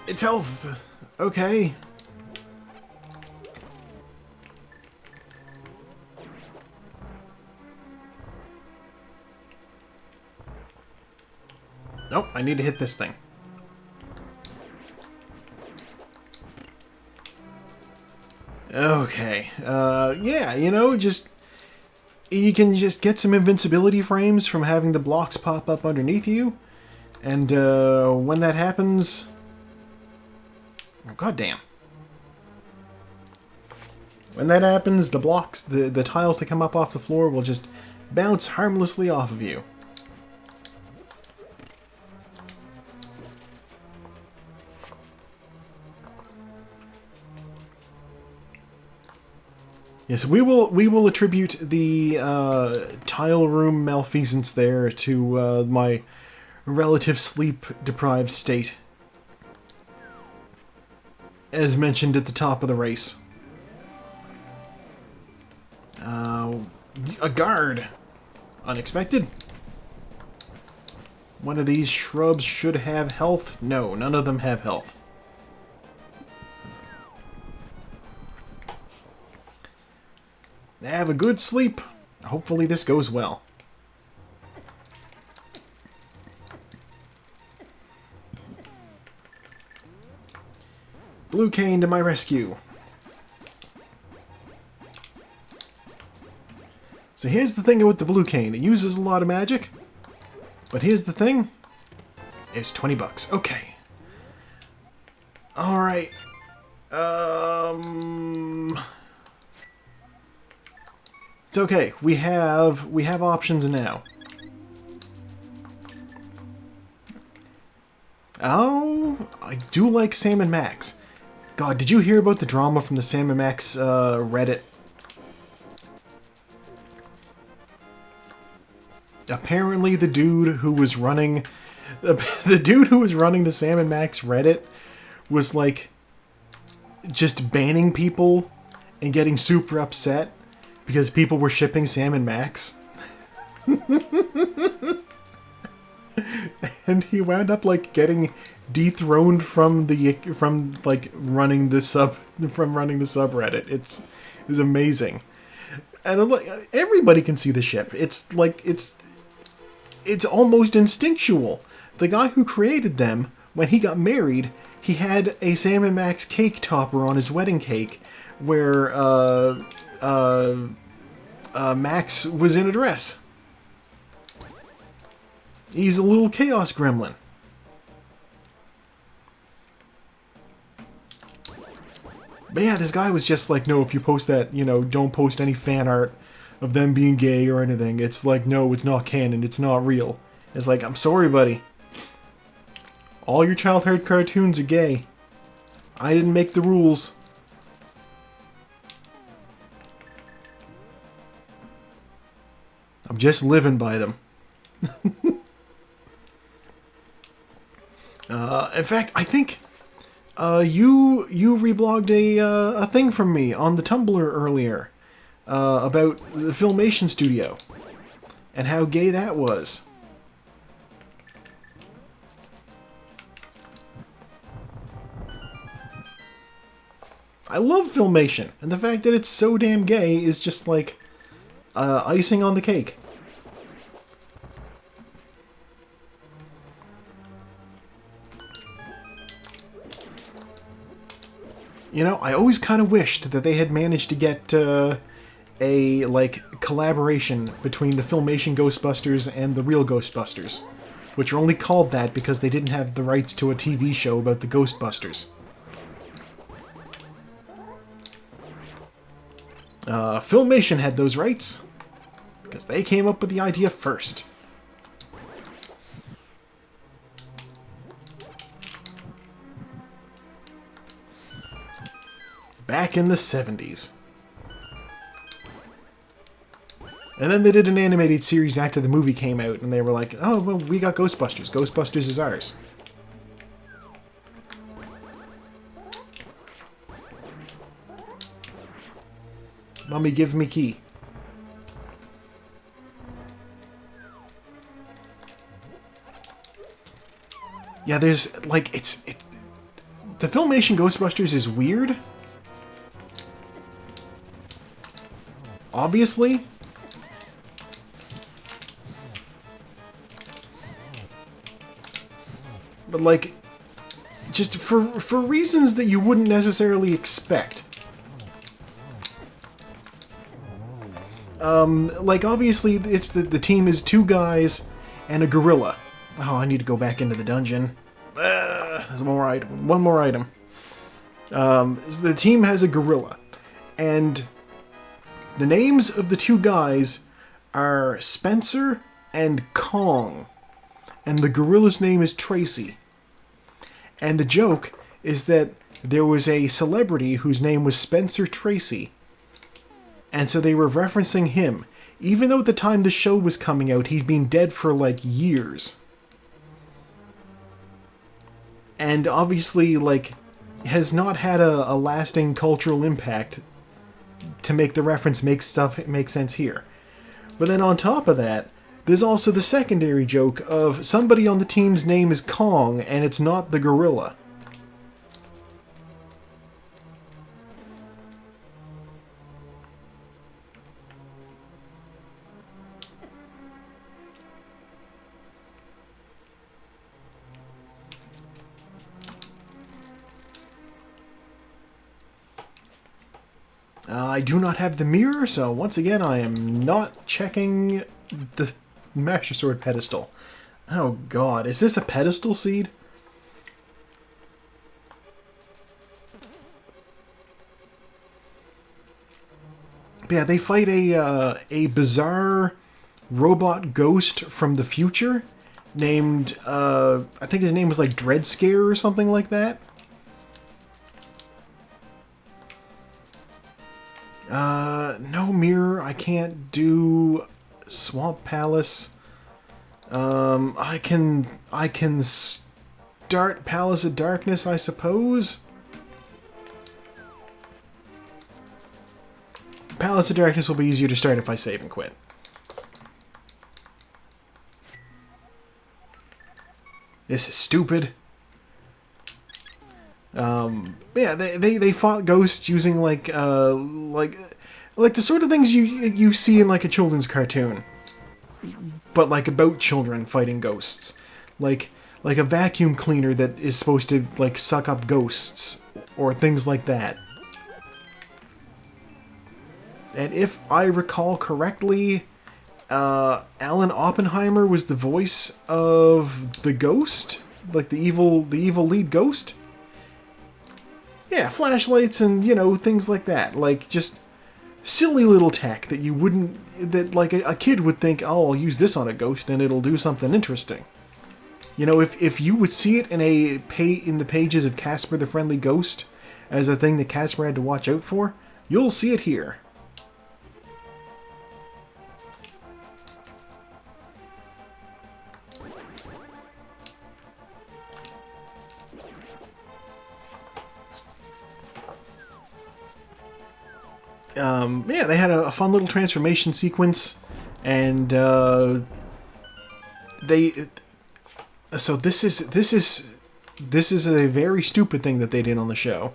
It's health. Okay. Nope, I need to hit this thing. Okay, yeah, you know, you can just get some invincibility frames from having the blocks pop up underneath you, and, when that happens... Oh, goddamn. When that happens, the blocks, the tiles that come up off the floor will just bounce harmlessly off of you. Yes, we will attribute the tile room malfeasance there to my relative sleep-deprived state, as mentioned at the top of the race. A guard. Unexpected. One of these shrubs should have health. No, none of them have health. Have a good sleep. Hopefully this goes well. Blue Cane to my rescue. So here's the thing with the blue cane. It uses a lot of magic. But here's the thing. It's 20 bucks. Okay. Alright. It's okay. We have options now. Oh, I do like Sam and Max. God, did you hear about the drama from the Sam and Max Reddit? Apparently the dude who was running the Sam and Max Reddit was like just banning people and getting super upset because people were shipping Sam and Max. And he wound up like getting dethroned from running the subreddit. It's amazing. And everybody can see the ship. It's almost instinctual. The guy who created them, when he got married, he had a Sam and Max cake topper on his wedding cake where Max was in a dress. He's a little chaos gremlin. But yeah, this guy was just like, no, if you post that, don't post any fan art of them being gay or anything. It's like, no, it's not canon. It's not real. It's like, I'm sorry, buddy. All your childhood cartoons are gay. I didn't make the rules. I'm just living by them. In fact, I think you reblogged a thing from me on the Tumblr earlier about the Filmation studio and how gay that was. I love Filmation, and the fact that it's so damn gay is just like icing on the cake. I always kind of wished that they had managed to get a collaboration between the Filmation Ghostbusters and the real Ghostbusters, which are only called that because they didn't have the rights to a TV show about the Ghostbusters. Filmation had those rights because they came up with the idea first. Back in the 70s. And then they did an animated series after the movie came out, and they were like, oh, well, we got Ghostbusters. Ghostbusters is ours. Mommy, give me key. Yeah, there's, the Filmation Ghostbusters is weird. Obviously. But, just for reasons that you wouldn't necessarily expect. Obviously, it's the team is 2 guys and a gorilla. Oh, I need to go back into the dungeon. There's one more item. The team has a gorilla. And the names of the 2 guys are Spencer and Kong. And the gorilla's name is Tracy. And the joke is that there was a celebrity whose name was Spencer Tracy. And so they were referencing him. Even though at the time the show was coming out, he'd been dead for, years. And obviously, has not had a lasting cultural impact to make the reference make sense here. But then on top of that, there's also the secondary joke of somebody on the team's name is Kong, and it's not the gorilla. I do not have the mirror, so once again I am not checking the Master Sword pedestal. Oh god, is this a pedestal seed? But yeah, they fight a bizarre robot ghost from the future named, I think his name was like Dread Scare or something like that. No mirror, I can't do Swamp Palace. I can start Palace of Darkness, I suppose. Palace of Darkness will be easier to start if I save and quit. This is stupid. Yeah, they fought ghosts using like the sort of things you see in like a children's cartoon, but like about children fighting ghosts, like a vacuum cleaner that is supposed to like suck up ghosts or things like that. And if I recall correctly, Alan Oppenheimer was the voice of the ghost, like the evil lead ghost. Yeah, flashlights and, you know, things like that. Like, just silly little tech that you wouldn't... That, like, a kid would think, oh, I'll use this on a ghost and it'll do something interesting. You know, if you would see it in the pages of Casper the Friendly Ghost as a thing that Casper had to watch out for, you'll see it here. Yeah, they had a fun little transformation sequence, and so this is a very stupid thing that they did on the show.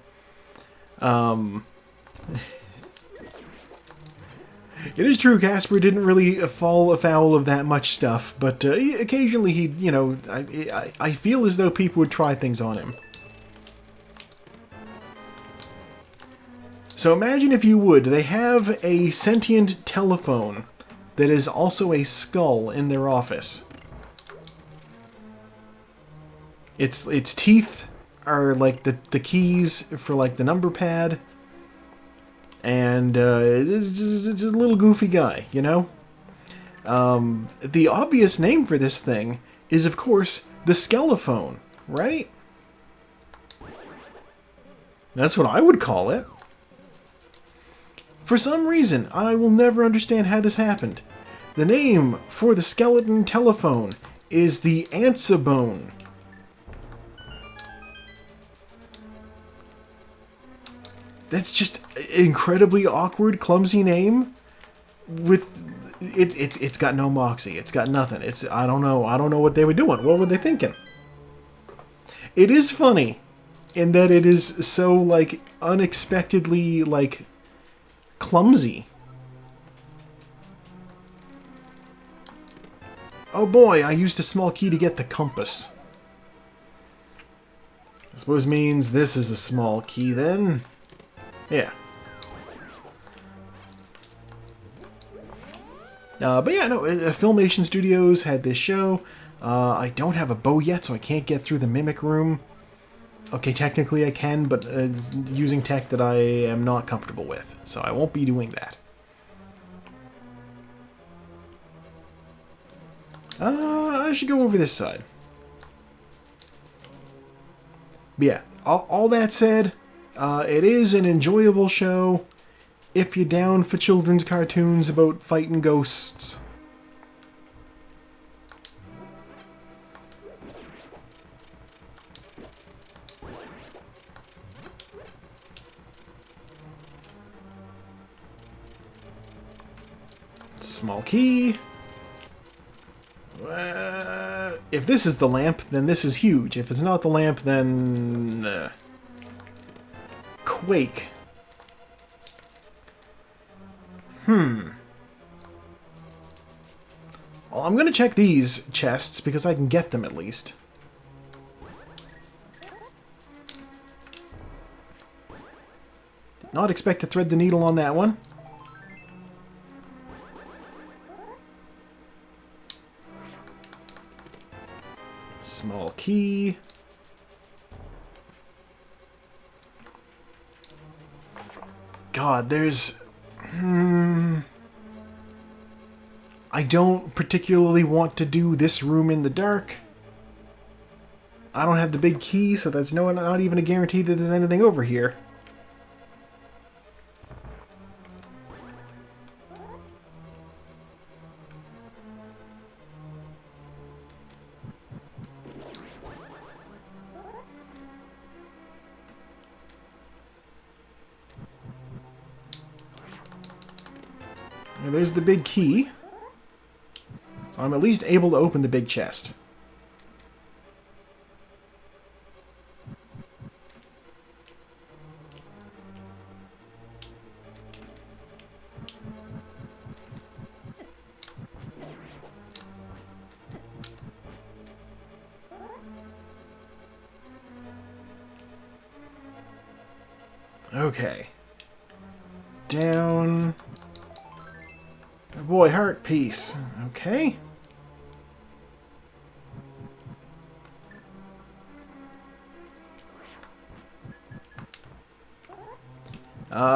It is true Casper didn't really fall afoul of that much stuff, but occasionally he, you know, I feel as though people would try things on him. So imagine if you would, they have a sentient telephone that is also a skull in their office. Its teeth are like the keys for like the number pad, and it's a little goofy guy, you know? The obvious name for this thing is, of course, the Skelephone, right? That's what I would call it. For some reason, I will never understand how this happened. The name for the skeleton telephone is the Ansibone. That's just an incredibly awkward, clumsy name. With it's got no moxie. It's got nothing. I don't know what they were doing. What were they thinking? It is funny in that it is so like unexpectedly like clumsy. Oh boy, I used a small key to get the compass. I suppose means this is a small key then. Yeah. But yeah, no, Filmation Studios had this show. I don't have a bow yet, so I can't get through the Mimic Room. Okay, technically I can, but using tech that I am not comfortable with, so I won't be doing that. I should go over this side. But yeah, all that said, it is an enjoyable show if you're down for children's cartoons about fighting ghosts. Small key. If this is the lamp, then this is huge. If it's not the lamp, then... Quake. Well, I'm gonna check these chests, because I can get them at least. Did not expect to thread the needle on that one. Small key. God, there's... I don't particularly want to do this room in the dark. I don't have the big key, so that's not even a guarantee that there's anything over here. Now, there's the big key. So I'm at least able to open the big chest. Okay. Down. Oh boy, heart piece. Okay.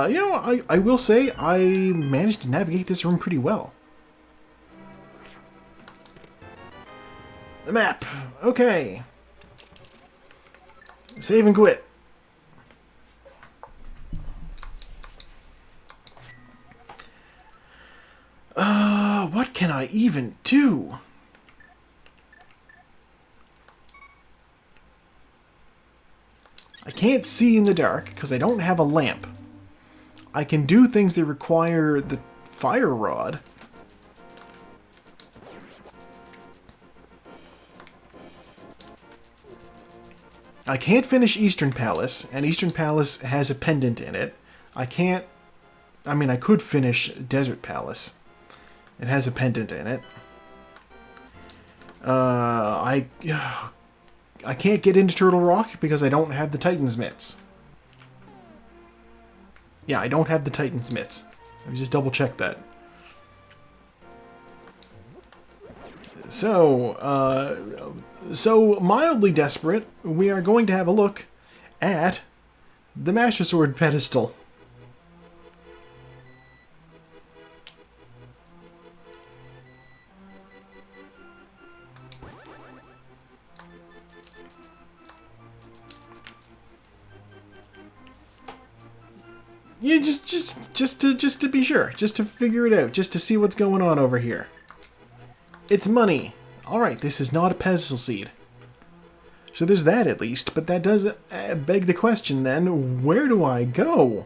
You know, I will say I managed to navigate this room pretty well. The map. Okay. Save and quit. What can I even do? I can't see in the dark because I don't have a lamp. I can do things that require the fire rod. I can't finish Eastern Palace, and Eastern Palace has a pendant in it. I can't... I mean, I could finish Desert Palace. It has a pendant in it. I can't get into Turtle Rock because I don't have the Titan's Mitts. Yeah, I don't have the Titan's Mitts. Let me just double check that. So, so mildly desperate, we are going to have a look at the Master Sword pedestal. Yeah, just to be sure, just to figure it out, just to see what's going on over here. It's money. All right, this is not a pedestal seed. So there's that at least, but that does beg the question then, where do I go?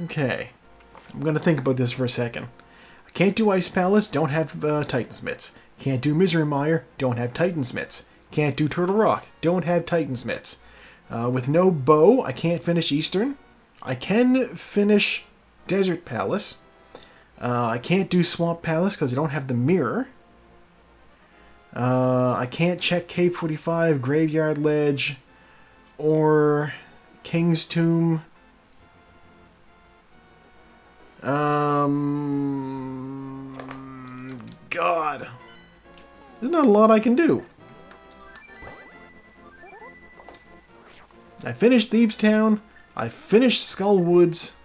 Okay. I'm gonna think about this for a second. I can't do Ice Palace, don't have Titan's Mitts. Can't do Misery Mire, don't have Titan's Mitts. Can't do Turtle Rock, don't have Titan's Mitts. With no bow, I can't finish Eastern. I can finish Desert Palace. I can't do Swamp Palace because I don't have the mirror. I can't check Cave 45, Graveyard Ledge, or King's Tomb. God. There's not a lot I can do. I finished Thieves Town. I finished Skull Woods.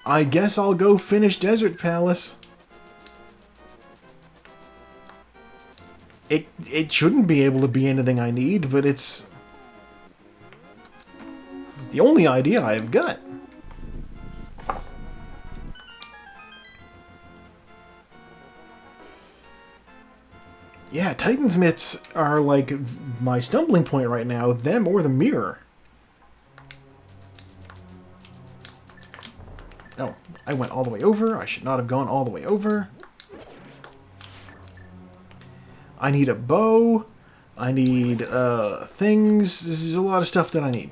I guess I'll go finish Desert Palace. It shouldn't be able to be anything I need, but it's the only idea I've got. Yeah, Titan's Mitts are like my stumbling point right now, them or the mirror. Oh, I went all the way over. I should not have gone all the way over. I need a bow. I need things. This is a lot of stuff that I need.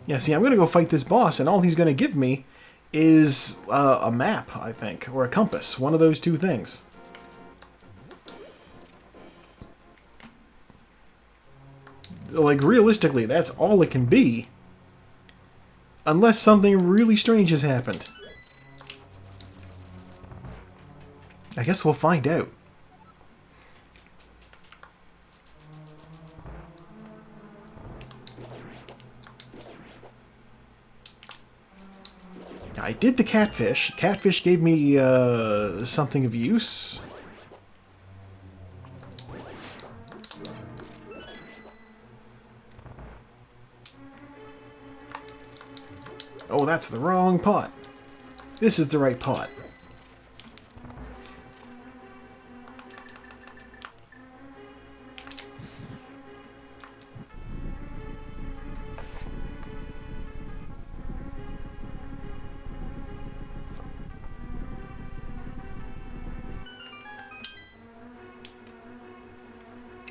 Yeah, see, I'm going to go fight this boss, and all he's going to give me is a map, I think, or a compass. One of those two things. Like, realistically, that's all it can be. Unless something really strange has happened. I guess we'll find out. I did the catfish. Catfish gave me something of use. Oh, that's the wrong pot. This is the right pot.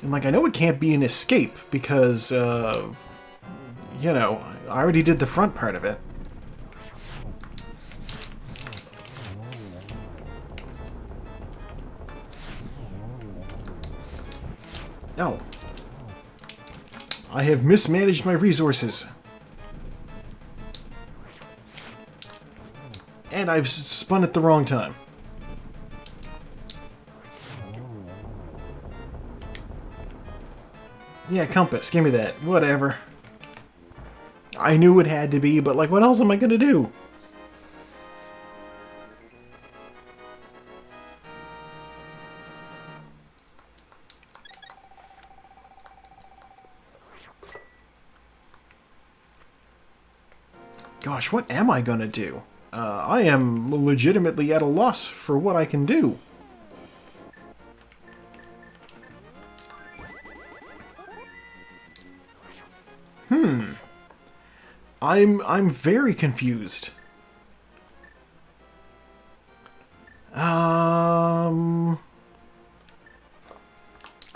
And, like, I know it can't be an escape because, you know, I already did the front part of it. No. I have mismanaged my resources. And I've spun at the wrong time. Yeah, compass. Give me that. Whatever. I knew it had to be, but, like, what else am I gonna do? Gosh, what am I gonna do? I am legitimately at a loss for what I can do. I'm very confused. I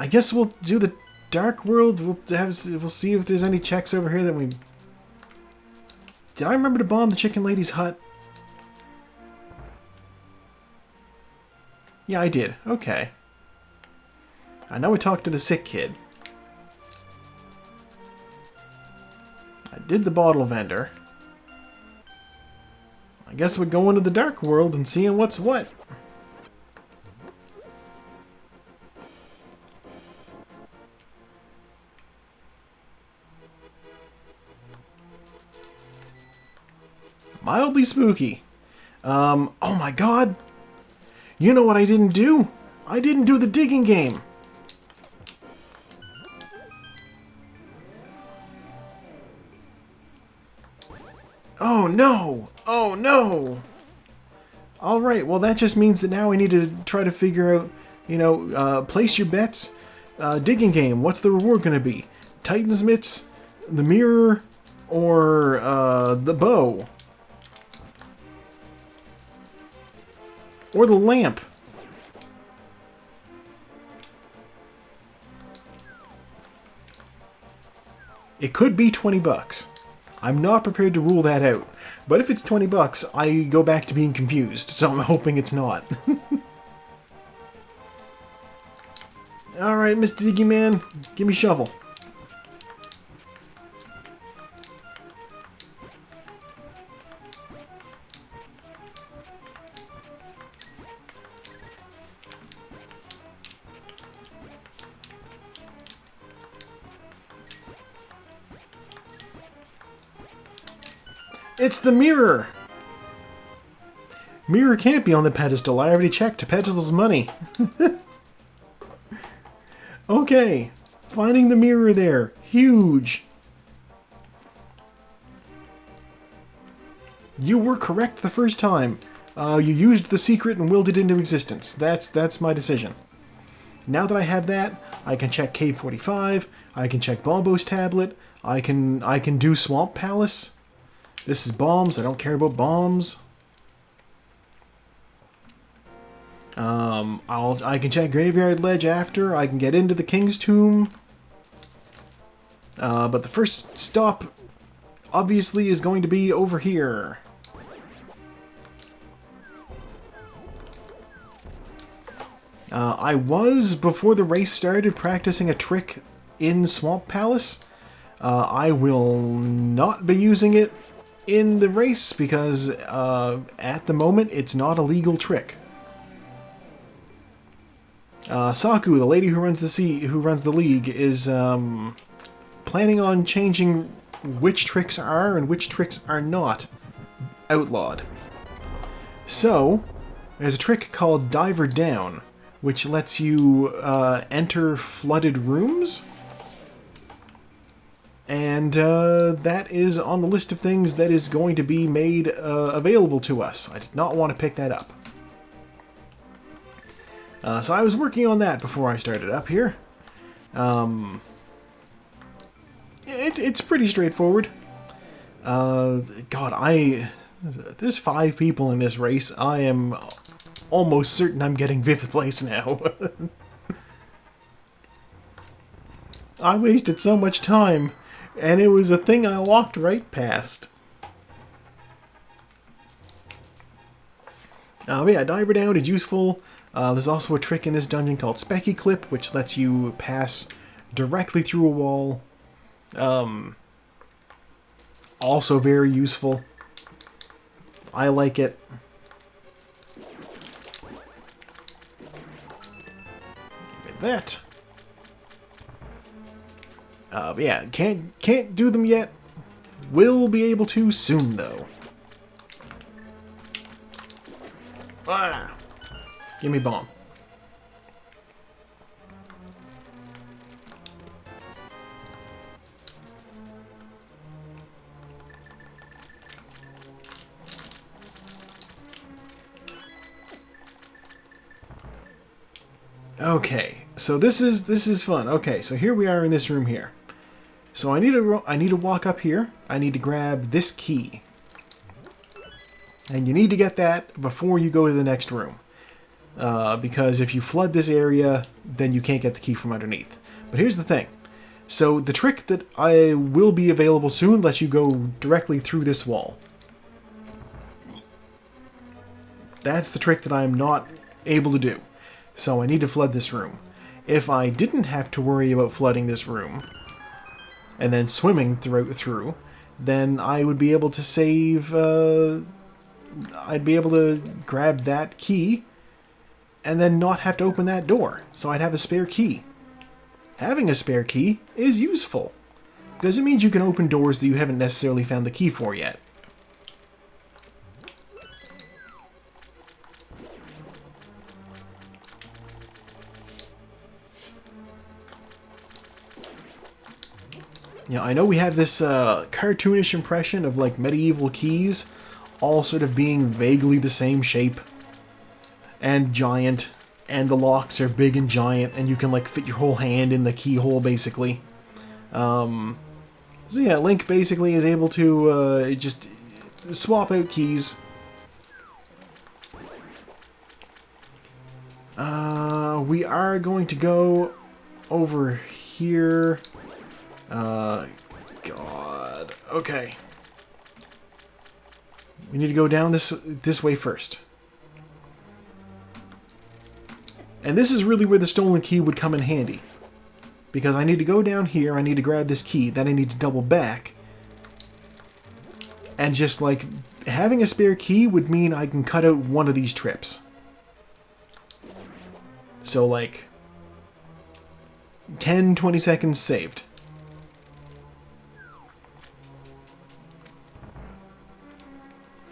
guess we'll do the Dark World. We'll see if there's any checks over here that we... Did I remember to bomb the Chicken Lady's hut? Yeah, I did. Okay. I know we talked to the sick kid. I did the bottle vendor. I guess we're going to the Dark World and seeing what's what. Mildly spooky. Oh my god! You know what I didn't do? I didn't do the digging game! Oh no! Oh no! Alright, well that just means that now I need to try to figure out, you know, place your bets. Digging game, what's the reward going to be? Titan's mitts, the mirror, or the bow? Or the lamp? It could be 20 bucks. I'm not prepared to rule that out. But if it's 20 bucks, I go back to being confused, so I'm hoping it's not. Alright, Mr. Diggy Man, give me shovel. It's the mirror! Mirror can't be on the pedestal. I already checked. Pedestal's money. Okay. Finding the mirror there. Huge. You were correct the first time. You used the secret and willed it into existence. That's my decision. Now that I have that, I can check Cave 45. I can check Bombo's tablet. I can do Swamp Palace. This is bombs. I don't care about bombs. I can check Graveyard Ledge after. I can get into the King's Tomb. But the first stop obviously is going to be over here. I was, before the race started, practicing a trick in Swamp Palace. I will not be using it in the race because at the moment it's not a legal trick. Saku, the lady who runs the league, is planning on changing which tricks are and which tricks are not outlawed. So, there's a trick called Diver Down, which lets you enter flooded rooms. And that is on the list of things that is going to be made available to us. I did not want to pick that up. So I was working on that before I started up here. It's pretty straightforward. God, there's 5 people in this race. I am almost certain I'm getting 5th place now. I wasted so much time, and it was a thing I walked right past. Yeah, Diver Down is useful. There's also a trick in this dungeon called Specky Clip, which lets you pass directly through a wall. Also very useful. I like it. Give me that. But yeah, can't do them yet. Will be able to soon, though. Ah! Give me bomb. Okay, so this is fun. Okay, so here we are in this room here. So I need to walk up here. I need to grab this key. And you need to get that before you go to the next room. Because if you flood this area, then you can't get the key from underneath. But here's the thing. So the trick that I will be available soon lets you go directly through this wall. That's the trick that I'm not able to do. So I need to flood this room. If I didn't have to worry about flooding this room, and then swimming through, then I would be able to save... I'd be able to grab that key and then not have to open that door. So I'd have a spare key. Having a spare key is useful, because it means you can open doors that you haven't necessarily found the key for yet. Yeah, I know we have this cartoonish impression of like medieval keys all sort of being vaguely the same shape and giant, and the locks are big and giant, and you can like fit your whole hand in the keyhole basically. So yeah, Link basically is able to just swap out keys. We are going to go over here. God. Okay. We need to go down this way first. And this is really where the stolen key would come in handy. Because I need to go down here, I need to grab this key, then I need to double back. And just like, having a spare key would mean I can cut out one of these trips. So like, 10-20 seconds saved.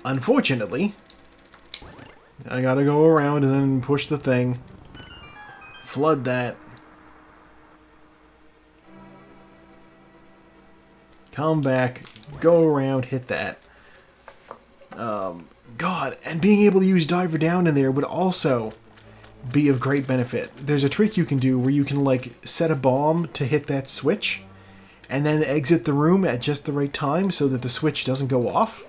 Unfortunately, I gotta go around and then push the thing. Flood that. Come back, go around, hit that. God, and being able to use Diver Down in there would also be of great benefit. There's a trick you can do where you can like set a bomb to hit that switch and then exit the room at just the right time so that the switch doesn't go off.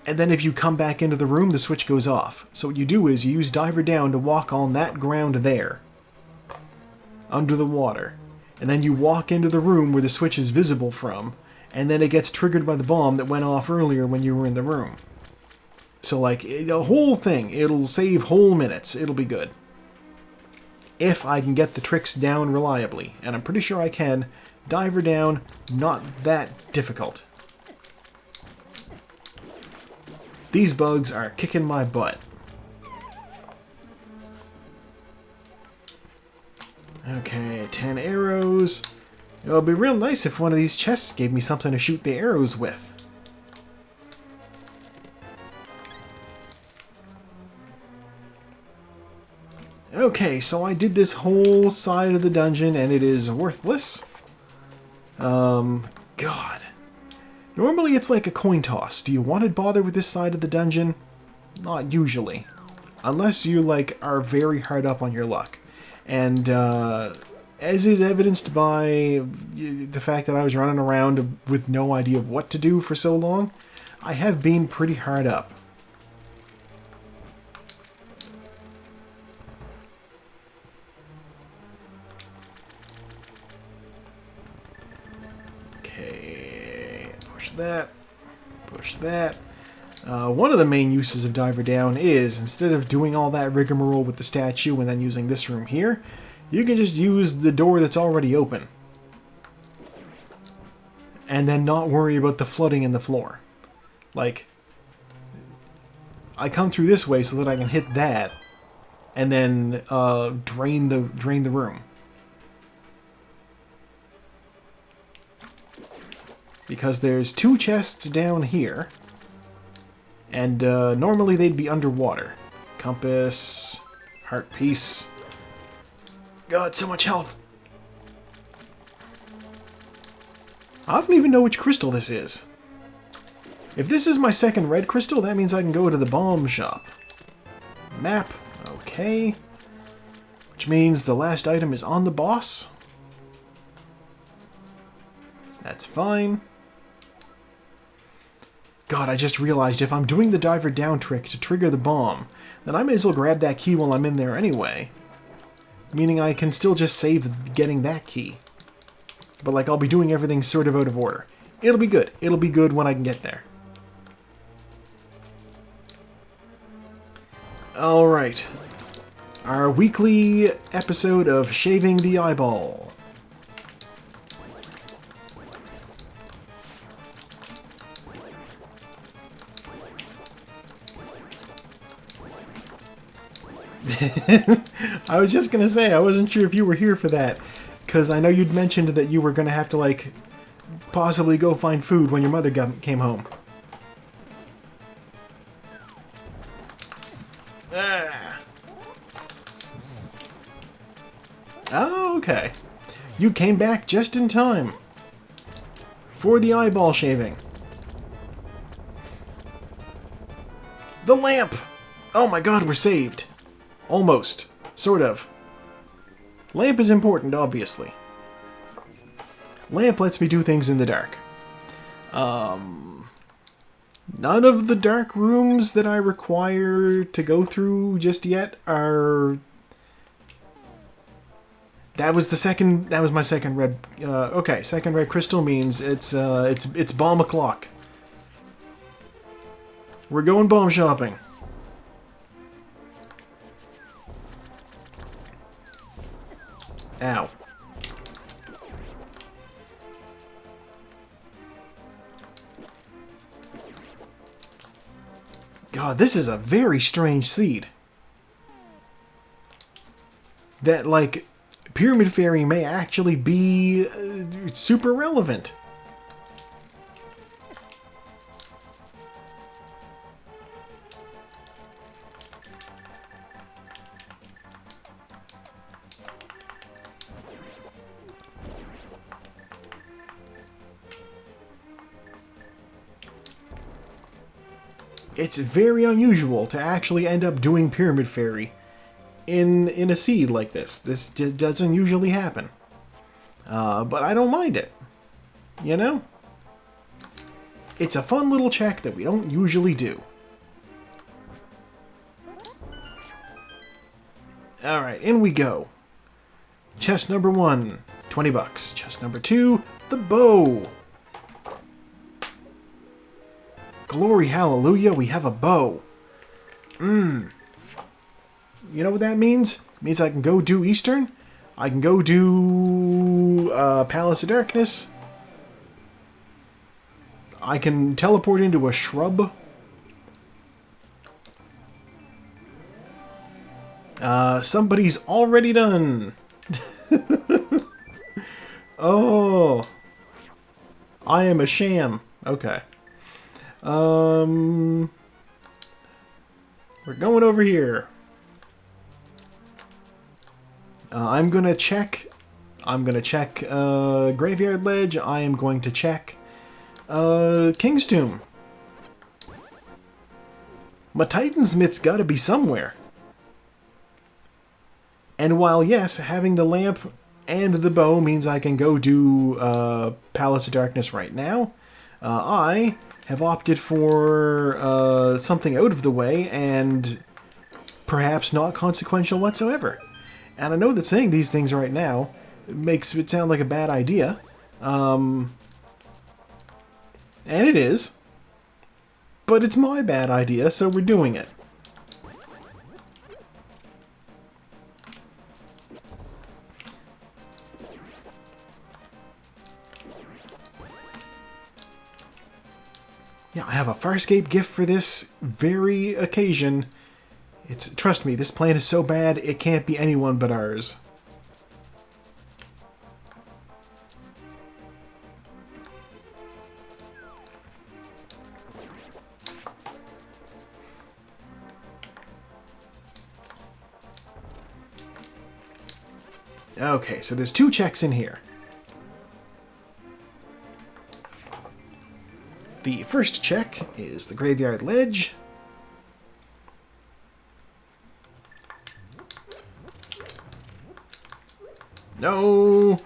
And then if you come back into the room, the switch goes off. So what you do is you use Diver Down to walk on that ground there, under the water. And then you walk into the room where the switch is visible from, and then it gets triggered by the bomb that went off earlier when you were in the room. So, like, the whole thing, it'll save whole minutes. It'll be good. If I can get the tricks down reliably, and I'm pretty sure I can. Diver down, not that difficult. These bugs are kicking my butt. Okay, 10 arrows. It would be real nice if one of these chests gave me something to shoot the arrows with. Okay, so I did this whole side of the dungeon and it is worthless. God. Normally it's like a coin toss. Do you want to bother with this side of the dungeon? Not usually. Unless you, like, are very hard up on your luck. And, as is evidenced by the fact that I was running around with no idea of what to do for so long, I have been pretty hard up. Okay, push that, push that. One of the main uses of Diver Down is, instead of doing all that rigmarole with the statue and then using this room here, you can just use the door that's already open. And then not worry about the flooding in the floor. Like, I come through this way so that I can hit that, and then drain the room. Because there's 2 chests down here, and normally they'd be underwater. Compass, heart piece. God, so much health. I don't even know which crystal this is. If this is my second red crystal, that means I can go to the bomb shop. Map, okay. Which means the last item is on the boss. That's fine. God, I just realized if I'm doing the Diver Down trick to trigger the bomb, then I may as well grab that key while I'm in there anyway. Meaning I can still just save getting that key. But, like, I'll be doing everything sort of out of order. It'll be good. It'll be good when I can get there. Alright. Our weekly episode of Shaving the Eyeball. I was just gonna say, I wasn't sure if you were here for that, because I know you'd mentioned that you were gonna have to, like, possibly go find food when your mother came home. Oh, okay. You came back just in time for the eyeball shaving. The lamp! Oh my god, we're saved. Almost. Sort of. Lamp is important, obviously. Lamp lets me do things in the dark. None of the dark rooms that I require to go through just yet are... That was my second red... okay, second red crystal means it's bomb o'clock. We're going bomb shopping. Ow. God, this is a very strange seed. That, like, Pyramid Fairy may actually be super relevant. It's very unusual to actually end up doing Pyramid Fairy in a seed like this. This doesn't usually happen. But I don't mind it. You know? It's a fun little check that we don't usually do. Alright, in we go. Chest number 1, 20 bucks. Chest number 2, the bow. Glory, hallelujah, we have a bow. You know what that means? It means I can go do Eastern. I can go do Palace of Darkness. I can teleport into a shrub. Somebody's already done. Oh. I am a sham. Okay. We're going over here. I'm gonna check Graveyard Ledge. I am going to check King's Tomb. My Titan's Mitt's gotta be somewhere. And while, yes, having the lamp and the bow means I can go do Palace of Darkness right now, I have opted for something out of the way and perhaps not consequential whatsoever. And I know that saying these things right now makes it sound like a bad idea. And it is. But it's my bad idea, so we're doing it. Yeah, I have a Farscape gift for this very occasion. Trust me, this plan is so bad, it can't be anyone but ours. Okay, so there's 2 checks in here. The first check is the Graveyard Ledge. No.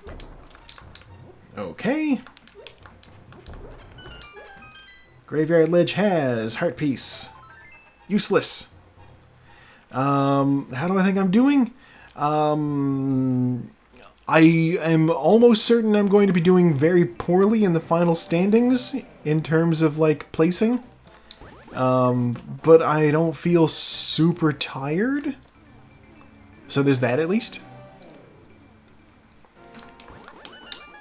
Okay. Graveyard Ledge has Heart Piece. Useless. How do I think I'm doing? I am almost certain I'm going to be doing very poorly in the final standings in terms of, like, placing. But I don't feel super tired. So there's that at least.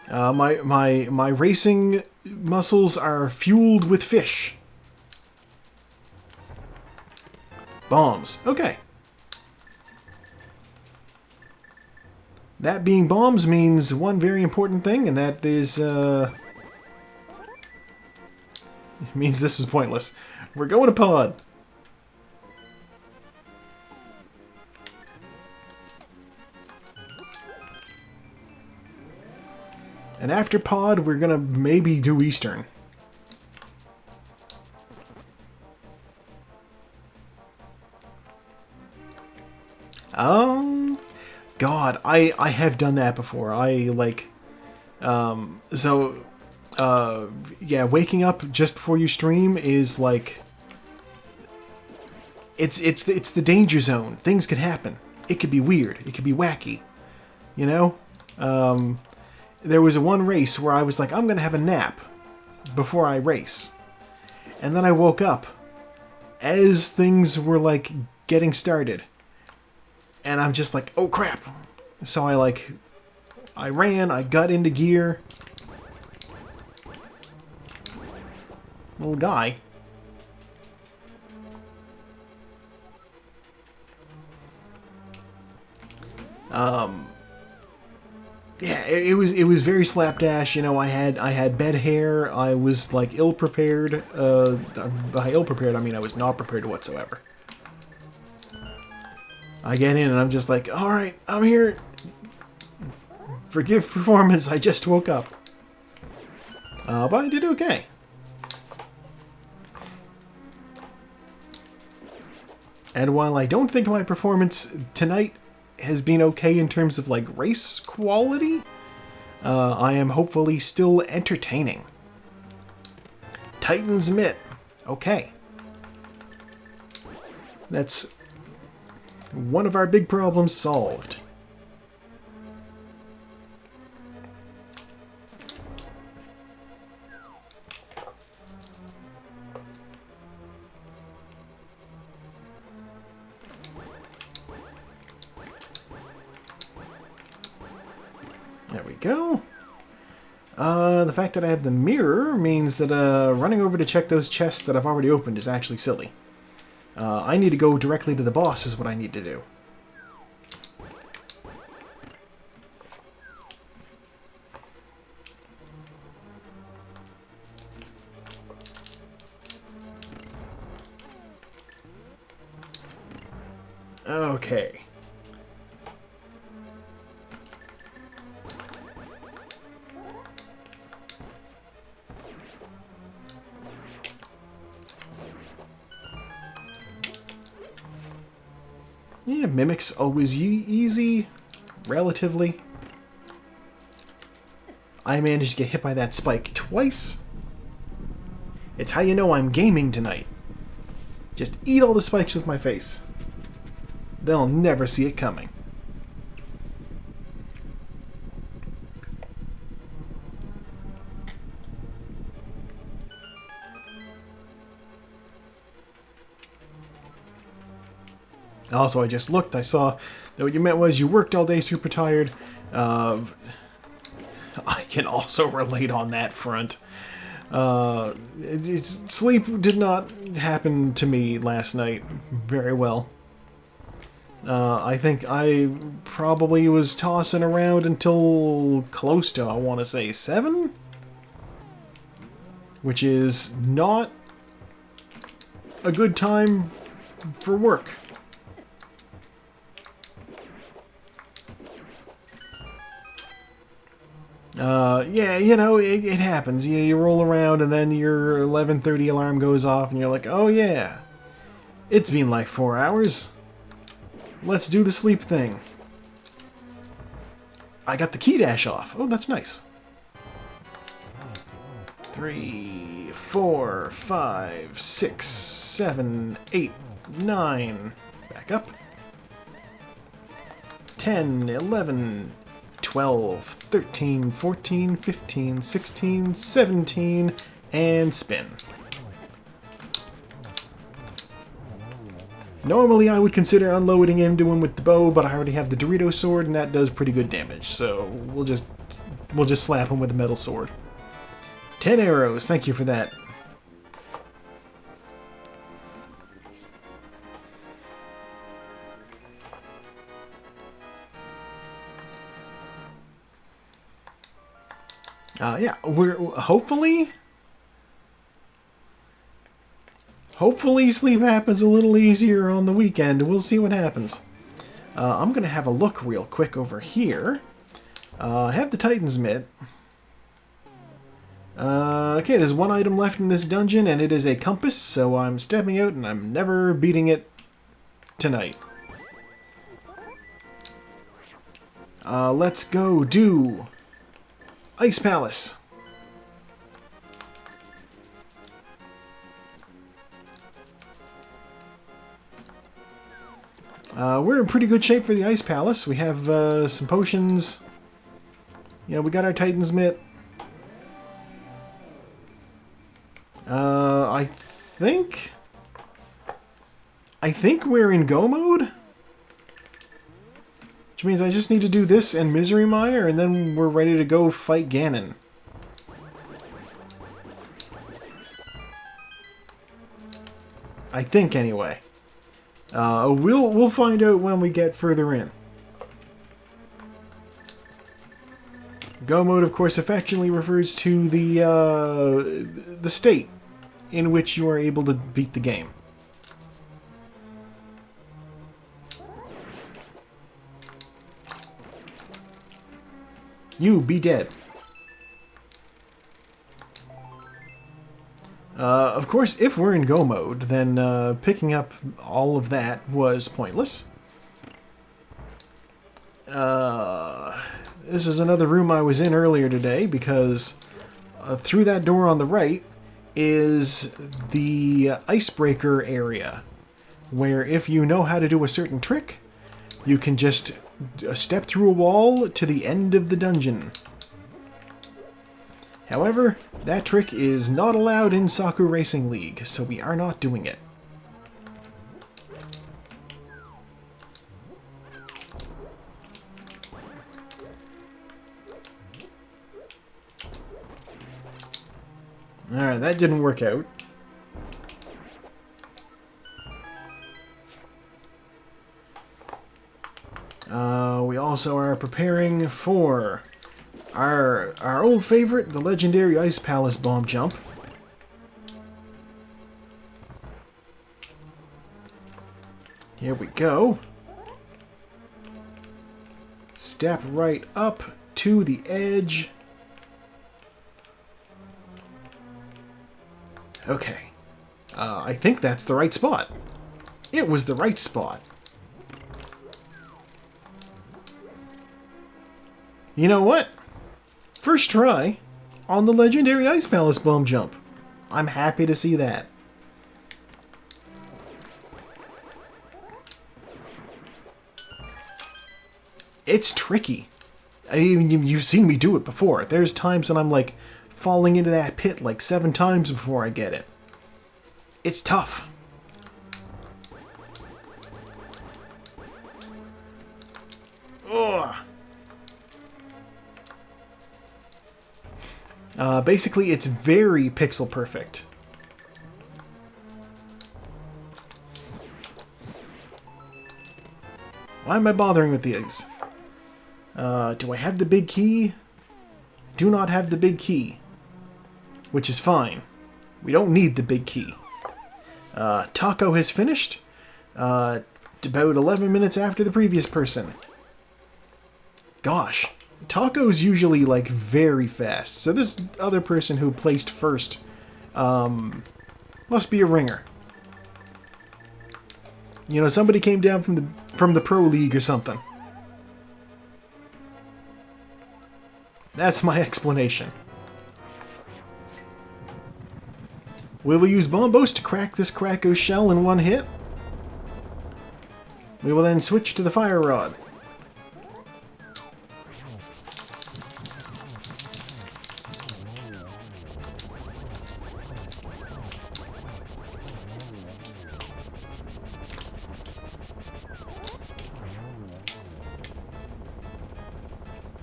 My racing muscles are fueled with fish. Bombs. Okay. That being bombs means one very important thing, and that is, it means this was pointless. We're going to pod. And after pod, we're gonna maybe do Eastern. God, I have done that before. Yeah, waking up just before you stream is like, it's the danger zone. Things could happen. It could be weird. It could be wacky. You know? There was one race where I was like, I'm gonna have a nap before I race. And then I woke up as things were like getting started. And I'm just like, oh crap. So I ran, I got into gear. Little guy. Yeah, it was very slapdash. You know, I had bed hair. I was like ill prepared. By ill prepared, I mean I was not prepared whatsoever. I get in and I'm just like, all right, I'm here. Forgive performance. I just woke up, but I did okay. And while I don't think my performance tonight has been okay in terms of, like, race quality, I am hopefully still entertaining. Titan's Mitt. Okay. That's one of our big problems solved. go. The fact that I have the mirror means that running over to check those chests that I've already opened is actually silly. I need to go directly to the boss is what I need to do. Okay. Yeah, Mimic's always easy, relatively. I managed to get hit by that spike twice. It's how you know I'm gaming tonight. Just eat all the spikes with my face. They'll never see it coming. Also, I just looked. I saw that what you meant was you worked all day, super tired. I can also relate on that front. Sleep did not happen to me last night very well. I think I probably was tossing around until close to, I want to say, 7? Which is not a good time for work. Yeah, you know, it happens. You roll around and then your 11:30 alarm goes off and you're like, oh yeah, it's been like 4 hours. Let's do the sleep thing. I got the key dash off. Oh, that's nice. 3, 4, 5, 6, 7, 8, 9. Back up. 10, 11, 12, 13, 14, 15, 16, 17, and spin. Normally I would consider unloading him, doing with the bow, but I already have the Dorito sword and that does pretty good damage, so we'll just slap him with the metal sword. 10 arrows, thank you for that. Yeah, we're hopefully sleep happens a little easier on the weekend. We'll see what happens. I'm gonna have a look real quick over here. I have the Titan's Mitt. Okay, there's one item left in this dungeon, and it is a compass, so I'm stepping out, and I'm never beating it tonight. Let's go do Ice Palace. We're in pretty good shape for the Ice Palace. We have some potions. Yeah, we got our Titan's Mitt. I think we're in go mode. Which means I just need to do this and Misery Mire, and then we're ready to go fight Ganon. I think, anyway. We'll find out when we get further in. Go mode, of course, affectionately refers to the state in which you are able to beat the game. You be dead. Of course, if we're in go mode, then picking up all of that was pointless. This is another room I was in earlier today, because through that door on the right is the icebreaker area, where if you know how to do a certain trick, you can just step through a wall to the end of the dungeon. However, that trick is not allowed in Saku-Racing League, so we are not doing it. Alright, that didn't work out. We also are preparing for our old favorite, the legendary Ice Palace bomb jump. Here we go. Step right up to the edge. Okay. I think that's the right spot. It was the right spot. You know what? First try on the legendary Ice Palace bomb jump. I'm happy to see that. It's tricky. You've seen me do it before. There's times when I'm like falling into that pit like 7 times before I get it. It's tough. Ugh. Basically, it's very pixel perfect. Why am I bothering with these? Do I have the big key? Do not have the big key. Which is fine. We don't need the big key. Taco has finished. About 11 minutes after the previous person. Gosh. Taco's usually, like, very fast. So this other person who placed first must be a ringer. You know, somebody came down from the Pro League or something. That's my explanation. We will use Bombos to crack this Krako's shell in one hit. We will then switch to the Fire Rod.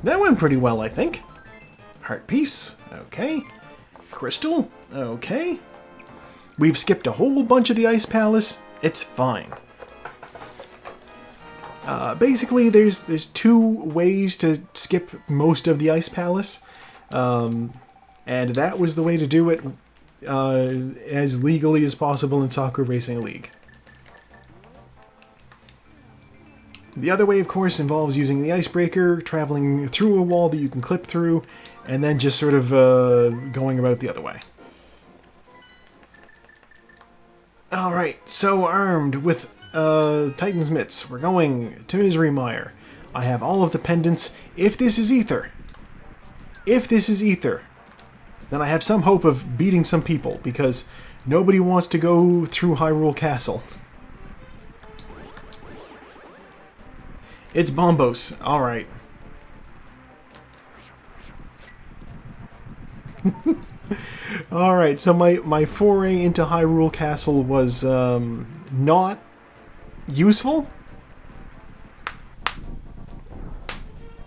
That went pretty well, I think. Heart piece, okay. Crystal, okay. We've skipped a whole bunch of the Ice Palace. It's fine. Basically, there's 2 ways to skip most of the Ice Palace. And that was the way to do it as legally as possible in Saku-Racing League. The other way, of course, involves using the icebreaker, traveling through a wall that you can clip through, and then just sort of going about the other way. Alright, so armed with Titan's Mitts, we're going to Misery Mire. I have all of the pendants. If this is Ether, then I have some hope of beating some people, because nobody wants to go through Hyrule Castle. It's Bombos. Alright. Alright, so my foray into Hyrule Castle was not useful.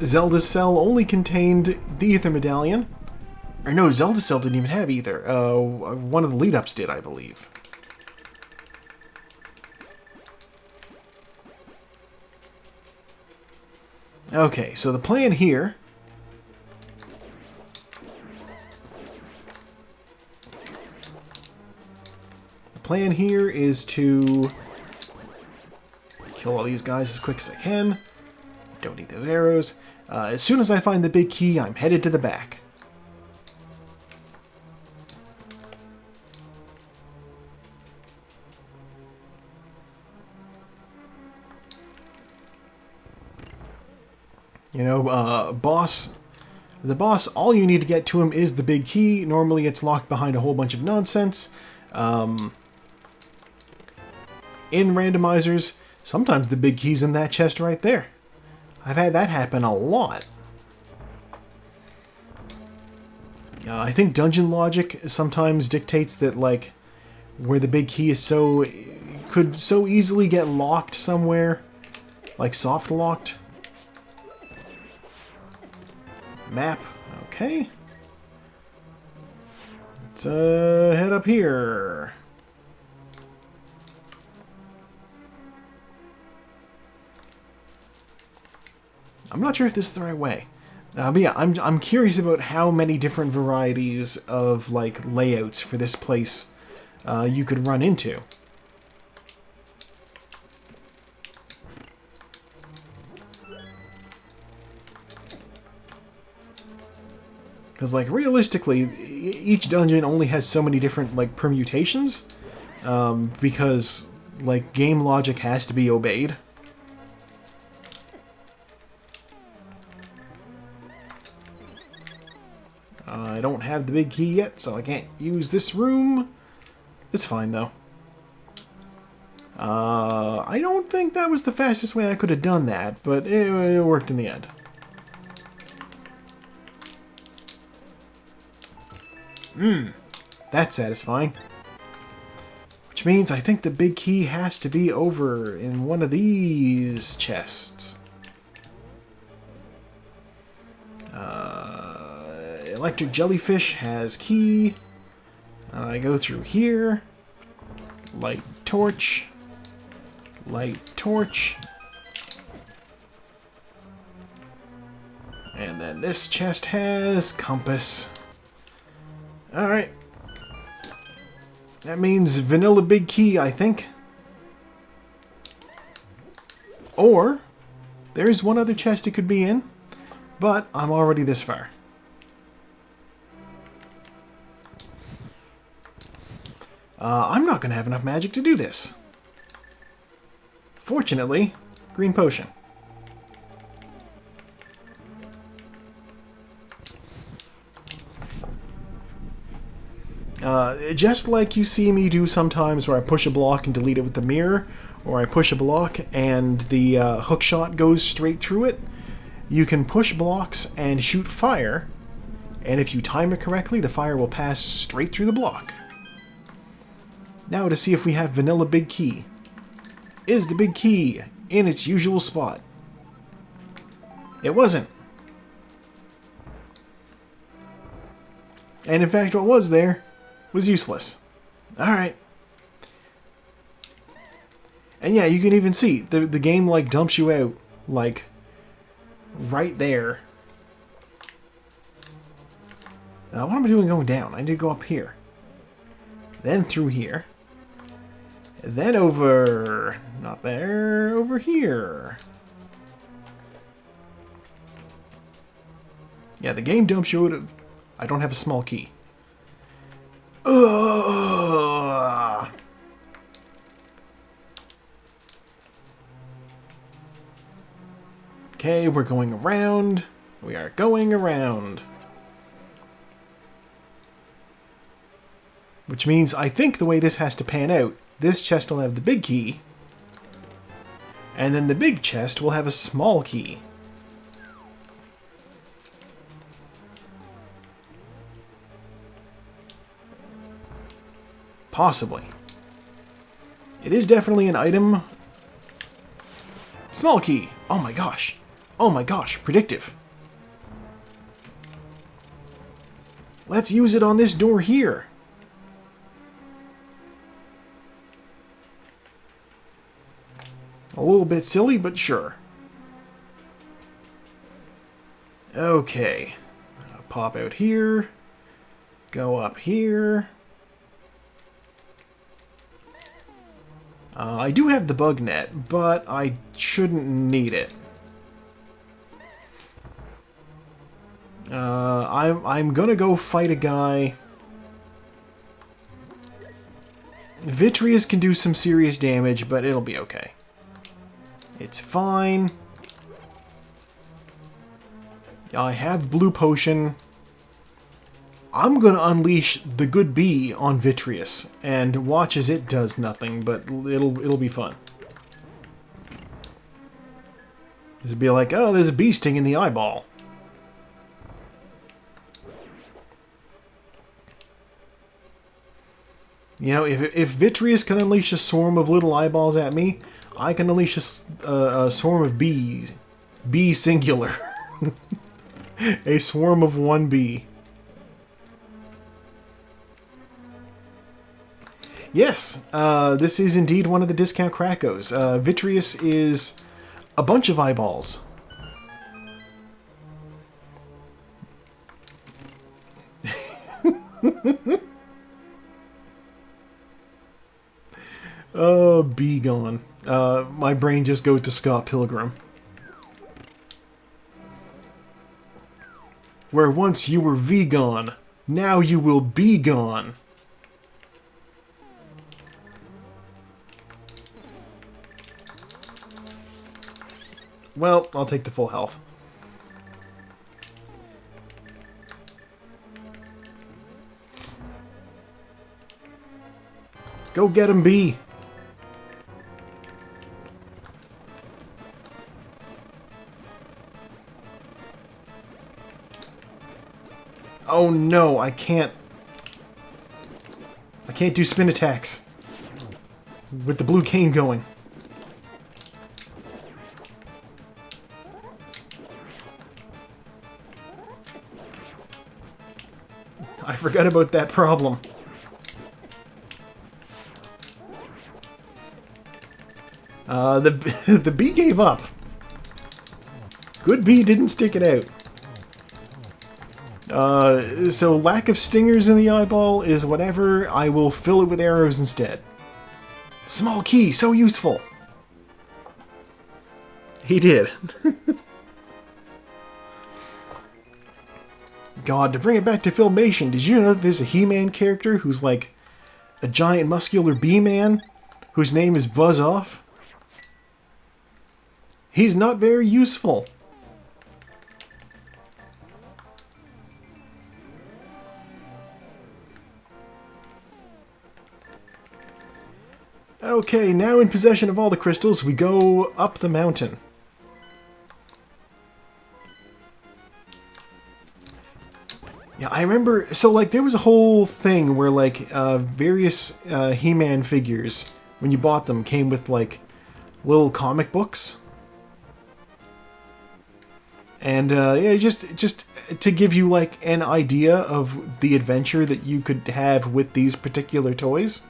Zelda's Cell only contained the Ether Medallion. Or no, Zelda's Cell didn't even have Ether. One of the lead-ups did, I believe. Okay, so the plan here... The plan here is to kill all these guys as quick as I can. Don't need those arrows. As soon as I find the big key, I'm headed to the back. You know, the boss, all you need to get to him is the big key. Normally it's locked behind a whole bunch of nonsense. In randomizers, sometimes the big key's in that chest right there. I've had that happen a lot. I think dungeon logic sometimes dictates that, like, where the big key is could so easily get locked somewhere, like soft locked. Map, okay. Let's head up here. I'm not sure if this is the right way. But yeah, I'm curious about how many different varieties of like layouts for this place you could run into. Because, like, realistically, each dungeon only has so many different, like, permutations. Because, like, game logic has to be obeyed. I don't have the big key yet, so I can't use this room. It's fine, though. I don't think that was the fastest way I could have done that, but it worked in the end. That's satisfying. Which means I think the big key has to be over in one of these chests. Electric jellyfish has key. I go through here. Light torch. Light torch. And then this chest has compass. Alright. That means vanilla big key, I think. Or, there's one other chest it could be in, but I'm already this far. I'm not going to have enough magic to do this. Fortunately, green potion. Just like you see me do sometimes where I push a block and delete it with the mirror, or I push a block and the hook shot goes straight through it, you can push blocks and shoot fire, and if you time it correctly, the fire will pass straight through the block. Now to see if we have vanilla big key. Is the big key in its usual spot? It wasn't. And in fact, what was there was useless. Alright. And yeah, you can even see, the game like dumps you out, like, right there. What am I doing going down? I need to go up here. Then through here. Then over... not there, over here. Yeah, the game dumps you out of... I don't have a small key. Ugh. Okay, we're going around. We are going around. Which means I think the way this has to pan out, this chest will have the big key, and then the big chest will have a small key. Possibly. It is definitely an item. Small key. Oh my gosh. Oh my gosh. Predictive. Let's use it on this door here. A little bit silly, but sure. Okay. Pop out here. Go up here. I do have the bug net, but I shouldn't need it. I'm gonna go fight a guy. Vitreous can do some serious damage, but it'll be okay. It's fine. I have blue potion. I'm gonna unleash the good bee on Vitreous and watch as it does nothing, but it'll be fun. It'll be like, oh, there's a bee sting in the eyeball. You know, if Vitreous can unleash a swarm of little eyeballs at me, I can unleash a swarm of bees. Bee singular. A swarm of one bee. Yes, this is indeed one of the discount Krakos. Vitreous is a bunch of eyeballs. Oh, be gone. My brain just goes to Scott Pilgrim. Where once you were vegan, now you will be gone. Well, I'll take the full health. Go get him, B. Oh no, I can't do spin attacks with the blue cane going. I forgot about that problem. The bee gave up. Good bee didn't stick it out. So lack of stingers in the eyeball is whatever. I will fill it with arrows instead. Small key, so useful. He did. God, to bring it back to Filmation, did you know that there's a He-Man character who's like a giant muscular bee-man whose name is Buzz Off? He's not very useful. Okay, now in possession of all the crystals, we go up the mountain. Yeah, I remember, so like there was a whole thing where like various He-Man figures, when you bought them, came with like little comic books. And yeah, just to give you like an idea of the adventure that you could have with these particular toys.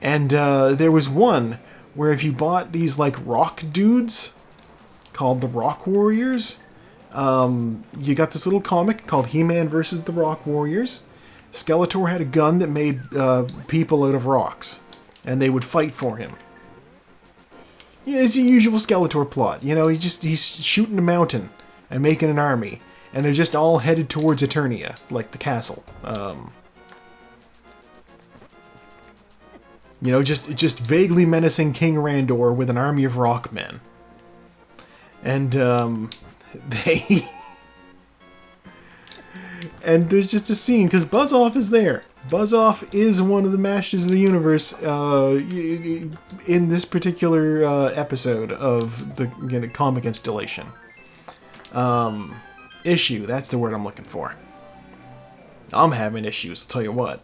And there was one where if you bought these like rock dudes called the Rock Warriors, you got this little comic called He-Man versus the Rock Warriors. Skeletor had a gun that made people out of rocks, and they would fight for him. Yeah, it's the usual Skeletor plot. You know, he's shooting a mountain and making an army, and they're just all headed towards Eternia, like the castle. You know, just vaguely menacing King Randor with an army of rock men. And they and there's just a scene because Buzz Off is there. Buzz Off is one of the Masters of the Universe in this particular episode of the comic installation. Issue, that's the word I'm looking for. I'm having issues, I'll tell you what.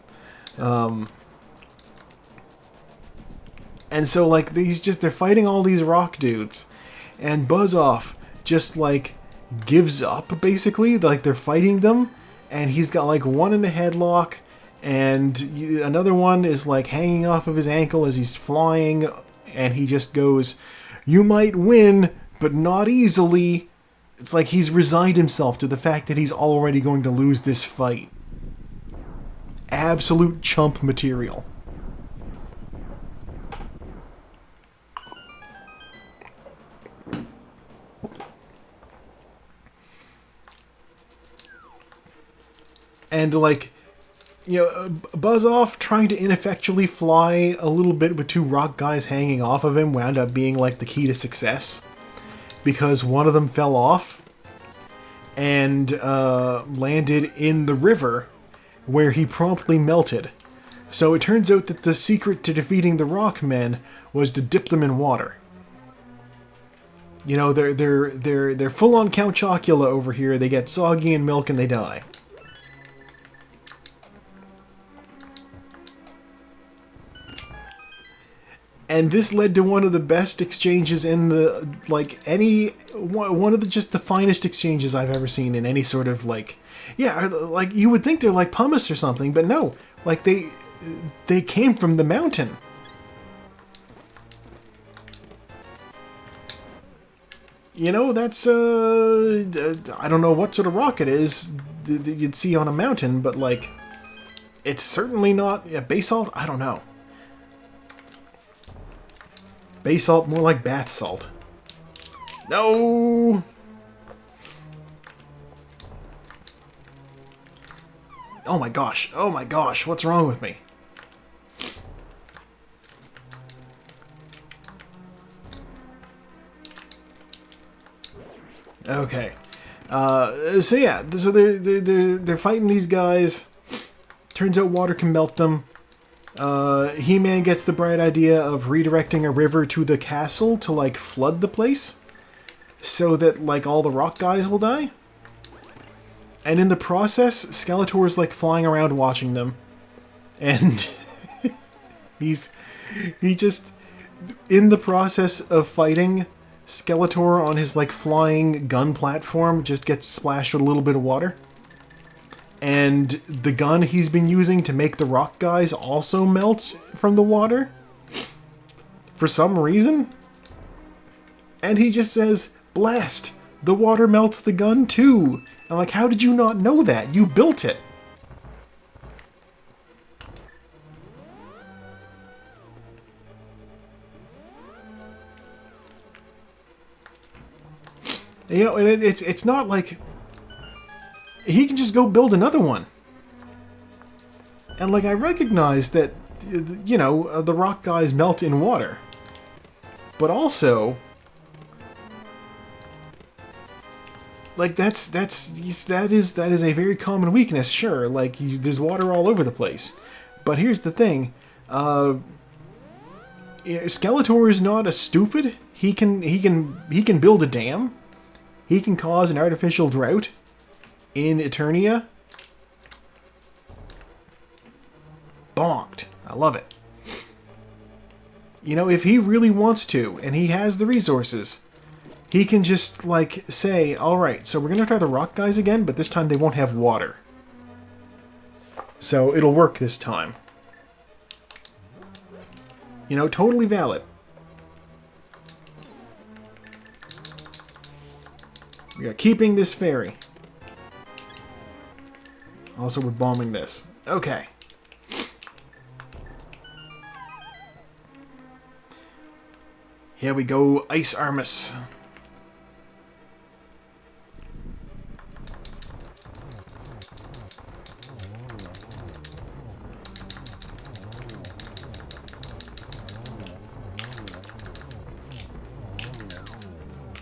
And so like they're fighting all these rock dudes, and Buzz Off just like gives up basically. Like they're fighting them, and he's got like one in a headlock, and another one is like hanging off of his ankle as he's flying, and he just goes, "You might win, but not easily." It's like he's resigned himself to the fact that he's already going to lose this fight. Absolute chump material. And like, you know, Buzz Off trying to ineffectually fly a little bit with two rock guys hanging off of him wound up being like the key to success. Because one of them fell off and landed in the river where he promptly melted. So it turns out that the secret to defeating the rock men was to dip them in water. You know, they're full on Count Chocula over here. They get soggy in milk and they die. And this led to one of the best exchanges in the, like, one of the just the finest exchanges I've ever seen in any sort of, like, Yeah, like you would think they're like pumice or something, but no. Like they came from the mountain. You know, that's I don't know what sort of rock it is that you'd see on a mountain, but like it's certainly not basalt. I don't know. Basalt, more like bath salt. No. Oh my gosh. Oh my gosh. What's wrong with me? Okay. So yeah. So they're fighting these guys. Turns out water can melt them. He-Man gets the bright idea of redirecting a river to the castle to like flood the place, so that like all the rock guys will die. And in the process, Skeletor's like flying around watching them. And he just, in the process of fighting, Skeletor on his like flying gun platform just gets splashed with a little bit of water. And the gun he's been using to make the rock guys also melts from the water. For some reason. And he just says, "Blast! The water melts the gun too." I'm like, how did you not know that? You built it. You know, and it's not like he can just go build another one. And like I recognize that, you know, the rock guys melt in water, but also, like that is a very common weakness. Sure, like there's water all over the place, but here's the thing: Skeletor is not a stupid. He can build a dam. He can cause an artificial drought in Eternia. Bonked. I love it. You know, if he really wants to, and he has the resources, he can just, like, say, alright, so we're gonna try the rock guys again, but this time they won't have water. So it'll work this time. You know, totally valid. We are keeping this ferry. Also, we're bombing this. Okay. Here we go, Ice Armus.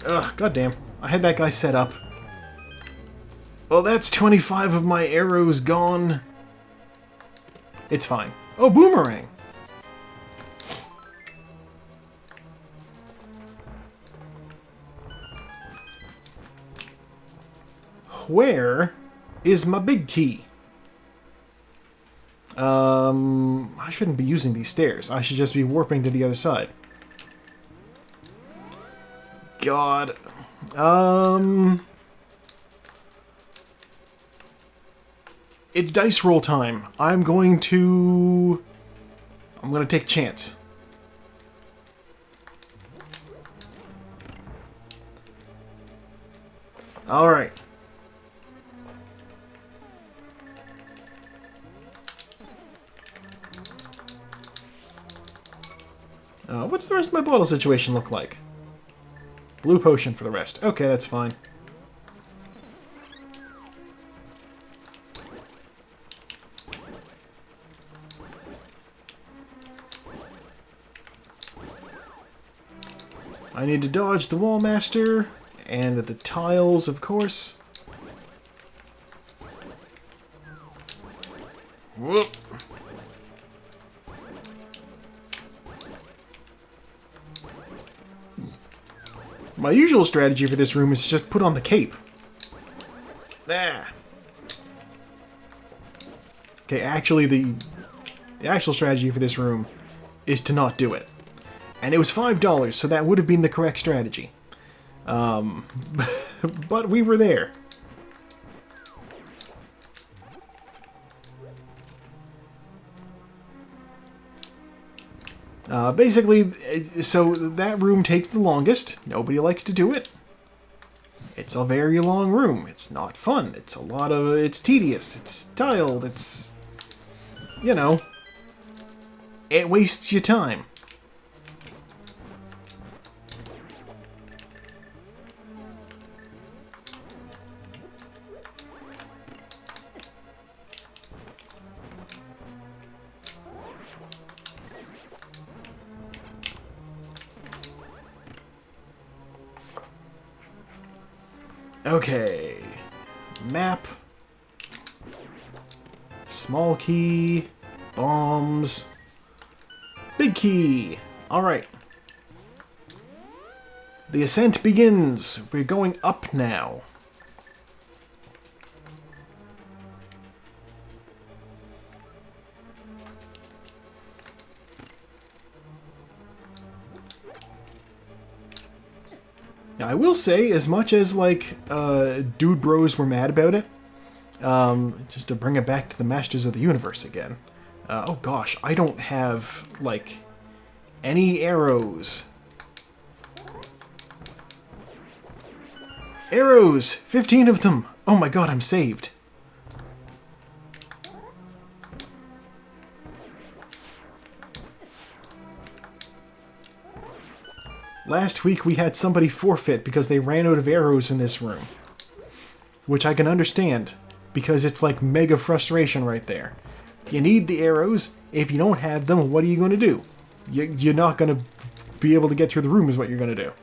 Ugh, goddamn. I had that guy set up. Well, that's 25 of my arrows gone. It's fine. Oh, boomerang! Where is my big key? I shouldn't be using these stairs. I should just be warping to the other side. God. It's dice roll time. I'm gonna take a chance. Alright. What's the rest of my bottle situation look like? Blue potion for the rest. Okay, that's fine. I need to dodge the Wall Master and the tiles, of course. Whoop. My usual strategy for this room is to just put on the cape. There. Okay, actually the actual strategy for this room is to not do it. And it was $5, so that would have been the correct strategy. But we were there. Basically, so that room takes the longest. Nobody likes to do it. It's a very long room. It's not fun. It's tedious. It's tiled. It's, you know, it wastes your time. Okay, map, small key, bombs, big key. All right. The ascent begins. We're going up now. Now, I will say, as much as, like, Dude Bros were mad about it, just to bring it back to the Masters of the Universe again. Oh gosh, I don't have, like, any arrows. Arrows! 15 of them! Oh my god, I'm saved. Last week we had somebody forfeit because they ran out of arrows in this room. Which I can understand, because it's like mega frustration right there. You need the arrows. If you don't have them, what are you going to do? You're not going to be able to get through the room is what you're going to do.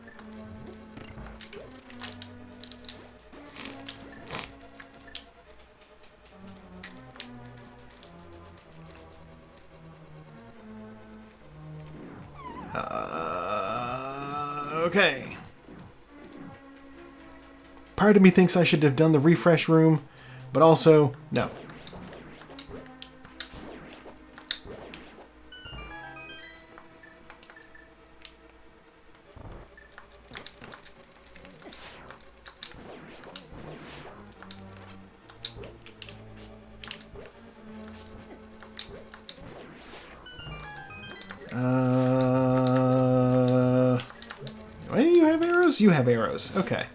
Okay. Part of me thinks I should have done the refresh room, but also, no. Do you have arrows? You have arrows. Okay.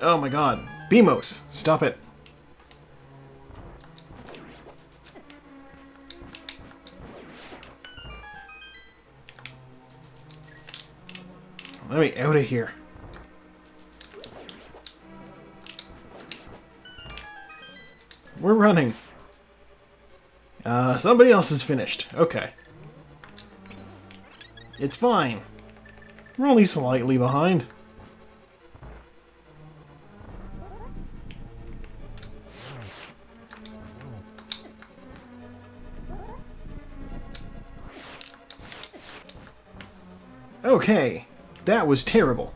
Oh my god. Beamos! Stop it. Let me out of here. We're running. Somebody else is finished. Okay. It's fine. We're only slightly behind. Okay. That was terrible.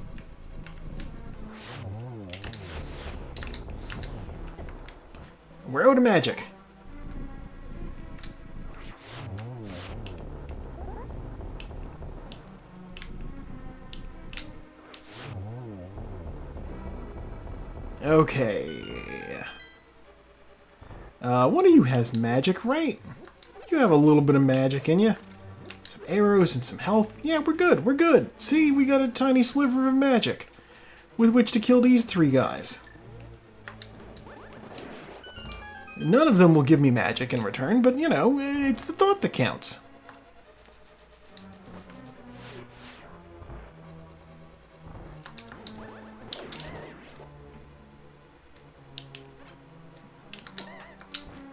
We're out of magic. Okay. One of you has magic, right? You have a little bit of magic in you. Some arrows and some health. Yeah, we're good. We're good. See, we got a tiny sliver of magic with which to kill these three guys. None of them will give me magic in return, but, you know, it's the thought that counts.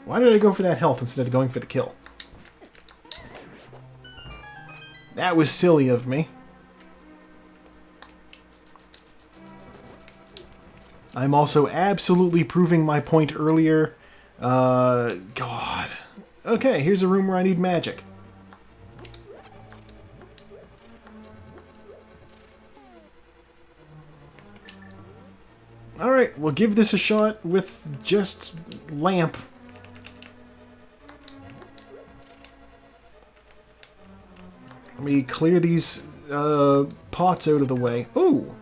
Why did I go for that health instead of going for the kill? That was silly of me. I'm also absolutely proving my point earlier. God. Okay, here's a room where I need magic. Alright, we'll give this a shot with just lamp. Let me clear these pots out of the way. Ooh!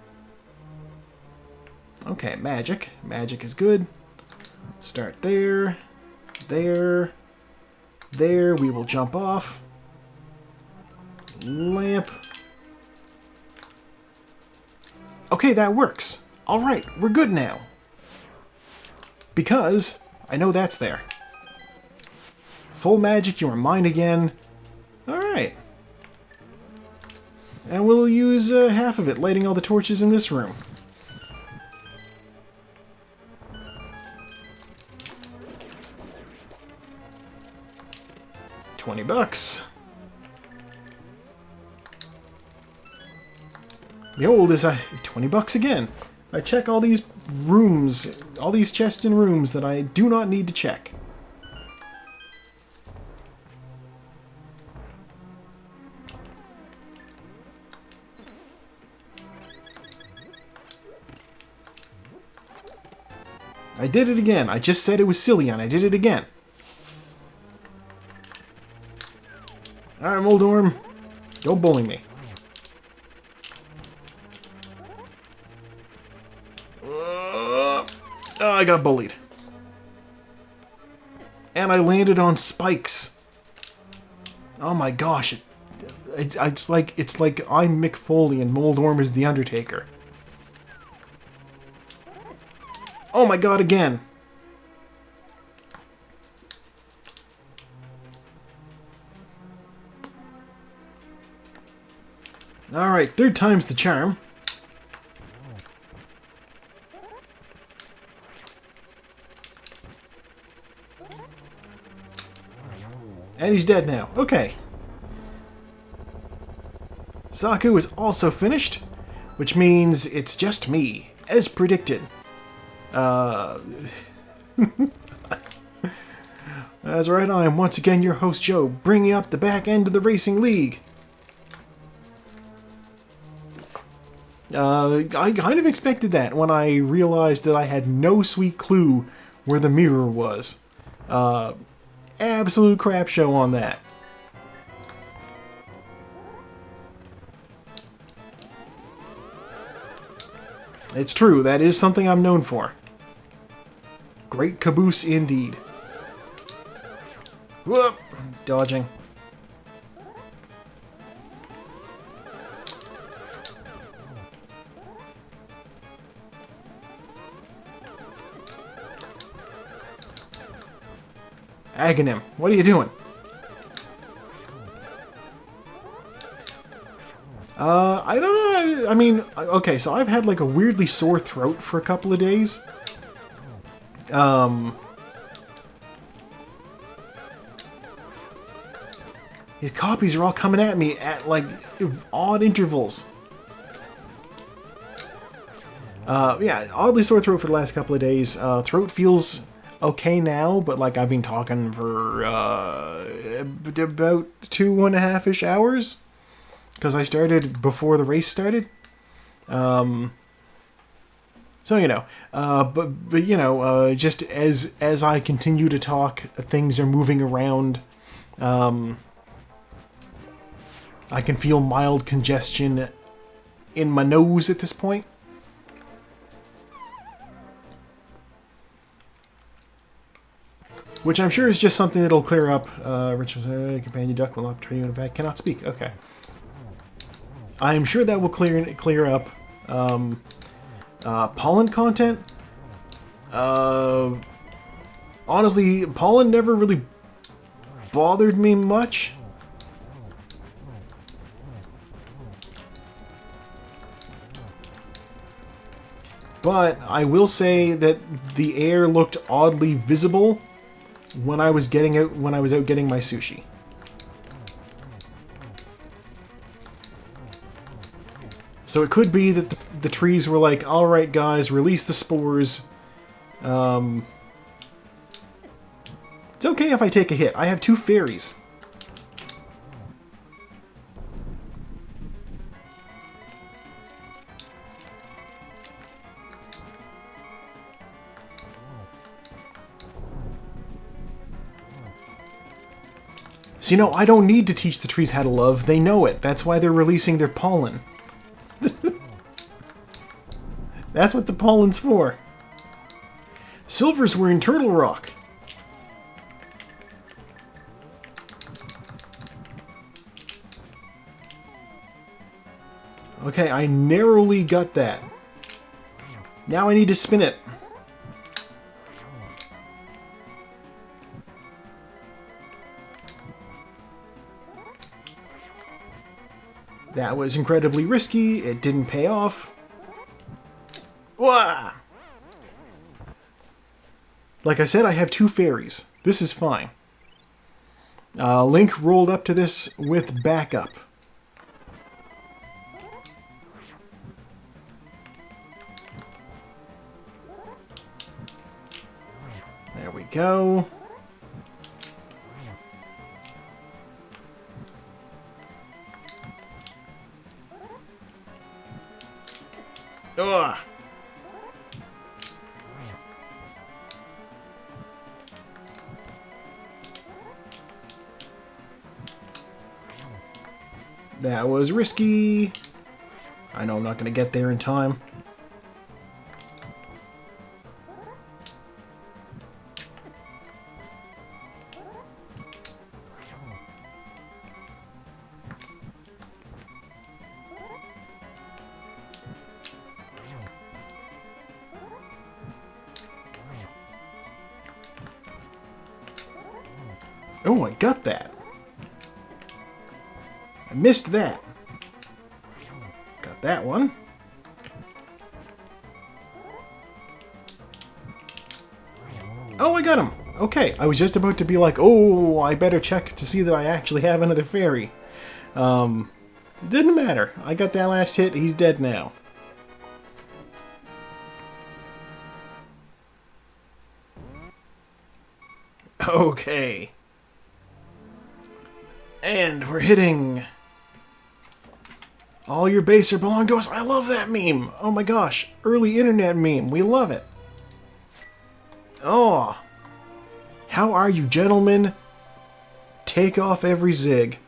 Okay, magic. Magic is good. Start there. There. There. We will jump off. Lamp. Okay, that works. Alright, we're good now. Because I know that's there. Full magic, you are mine again. Alright. And we'll use half of it, lighting all the torches in this room. $20. Behold, is 20 bucks again. I check all these rooms, all these chests and rooms that I do not need to check. I did it again. I just said it was silly and I did it again. Alright, Moldorm. Don't bully me. Oh, I got bullied. And I landed on spikes. Oh my gosh. It's like I'm Mick Foley and Moldorm is the Undertaker. Oh my god, again. Alright, third time's the charm. And he's dead now. Okay. Saku is also finished, which means it's just me, as predicted. That's right, I am once again your host Joe, bringing up the back end of the Racing League. I kind of expected that when I realized that I had no sweet clue where the mirror was. Absolute crap show on that. It's true, that is something I'm known for. Great caboose indeed. Whoop! Dodging. Aghanim, what are you doing? I don't know. I mean, okay, so I've had like a weirdly sore throat for a couple of days. His copies are all coming at me at like odd intervals. Yeah, oddly sore throat for the last couple of days. Throat feels okay now, but like I've been talking for about 2.5-ish hours because I started before the race started. So you know, but you know, just as I continue to talk, things are moving around. I can feel mild congestion in my nose at this point. Which I'm sure is just something that'll clear up. Richard's companion duck will not turn you in fact cannot speak. Okay. I'm sure that will clear up. Pollen content. Honestly, pollen never really bothered me much. But I will say that the air looked oddly visible when I was out getting my sushi. So it could be that the trees were like, all right, guys, release the spores. It's okay if I take a hit. I have 2 fairies. So, you know, I don't need to teach the trees how to love. They know it. That's why they're releasing their pollen. That's what the pollen's for. silvers were in Turtle Rock. Okay, I narrowly got that. Now I need to spin it. That was incredibly risky. It didn't pay off. Wah! Like I said, I have 2 fairies. This is fine. Link rolled up to this with backup. There we go. Ugh. That was risky. I know I'm not going to get there in time. Oh, I got that. I missed that. Got that one. Oh, I got him. Okay, I was just about to be like, oh, I better check to see that I actually have another fairy. It didn't matter. I got that last hit. He's dead now. Okay. And we're hitting... All your base are belong to us. I love that meme. Oh my gosh. Early internet meme. We love it. Oh. How are you, gentlemen? Take off every zig.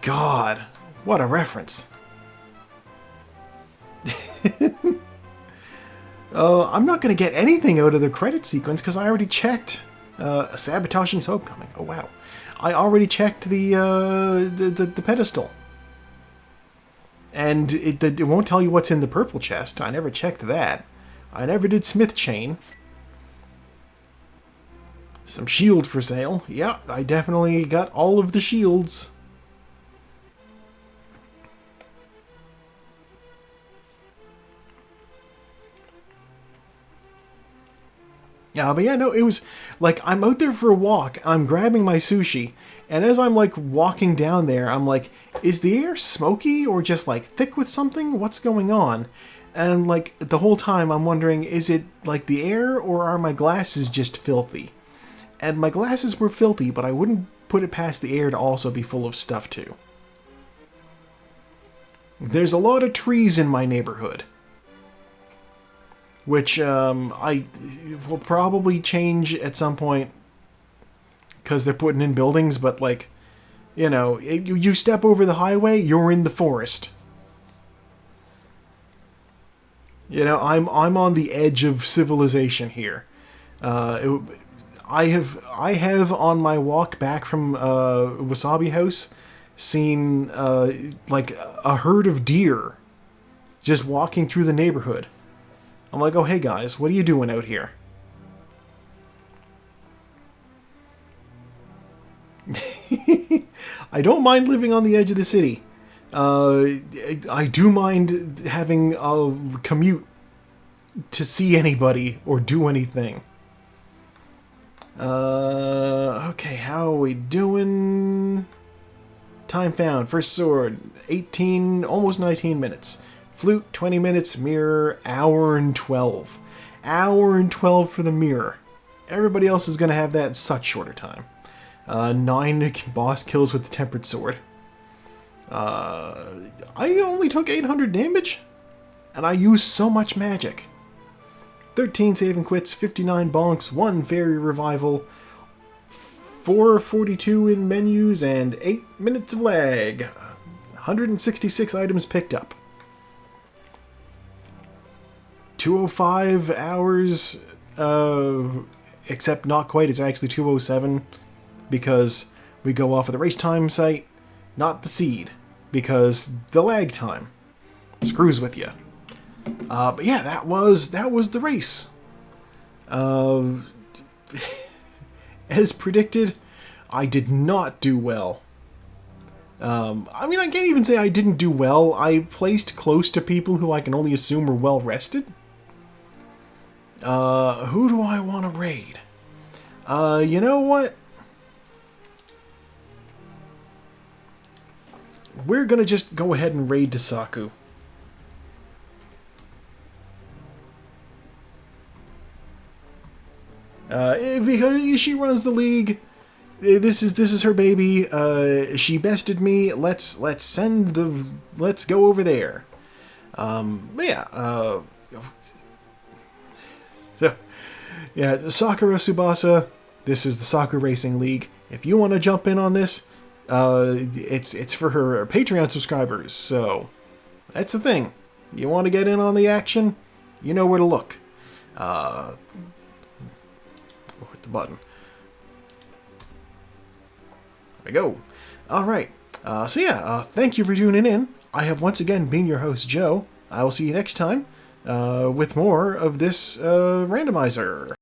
God. What a reference. I'm not going to get anything out of the credit sequence because I already checked. Sabotaging Homecoming. Oh, wow. I already checked the pedestal. And it won't tell you what's in the purple chest. I never checked that. I never did Smith Chain. Some shield for sale. Yeah, I definitely got all of the shields. Yeah, but yeah, no, it was like I'm out there for a walk. I'm grabbing my sushi, and as I'm like walking down there, I'm like, is the air smoky or just like thick with something? What's going on? And like the whole time I'm wondering, is it like the air or are my glasses just filthy? And my glasses were filthy, but I wouldn't put it past the air to also be full of stuff too. There's a lot of trees in my neighborhood. Which I will probably change at some point because they're putting in buildings, but like, you know, you step over the highway, you're in the forest. You know, I'm on the edge of civilization here. I have on my walk back from Wasabi House seen like a herd of deer just walking through the neighborhood. I'm like, oh, hey guys, what are you doing out here? I don't mind living on the edge of the city. I do mind having a commute to see anybody or do anything. Okay, how are we doing? Time found. First sword, 18, almost 19 minutes. Flute, 20 minutes. Mirror, hour and 12. Hour and 12 for the mirror. Everybody else is going to have that in such shorter time. 9 boss kills with the tempered sword. I only took 800 damage, and I used so much magic. 13 save and quits, 59 bonks, 1 fairy revival, 442 in menus, and 8 minutes of lag. 166 items picked up. 205 hours, except not quite. It's actually 207 because we go off of the race time site, not the seed, because the lag time screws with you. But yeah, that was the race. As predicted, I did not do well. I mean, I can't even say I didn't do well. I placed close to people who I can only assume were well rested. Who do I want to raid? You know what? We're gonna just go ahead and raid to Saku. Because she runs the league. This is her baby. She bested me. Let's go over there. Yeah. So yeah, Sakura Tsubasa. This is the Saku-Racing League. If you want to jump in on this, it's for her Patreon subscribers. So that's the thing. You want to get in on the action? You know where to look. Hit the button. There we go. Alright. So yeah, thank you for tuning in. I have once again been your host, Joe. I will see you next time with more of this randomizer.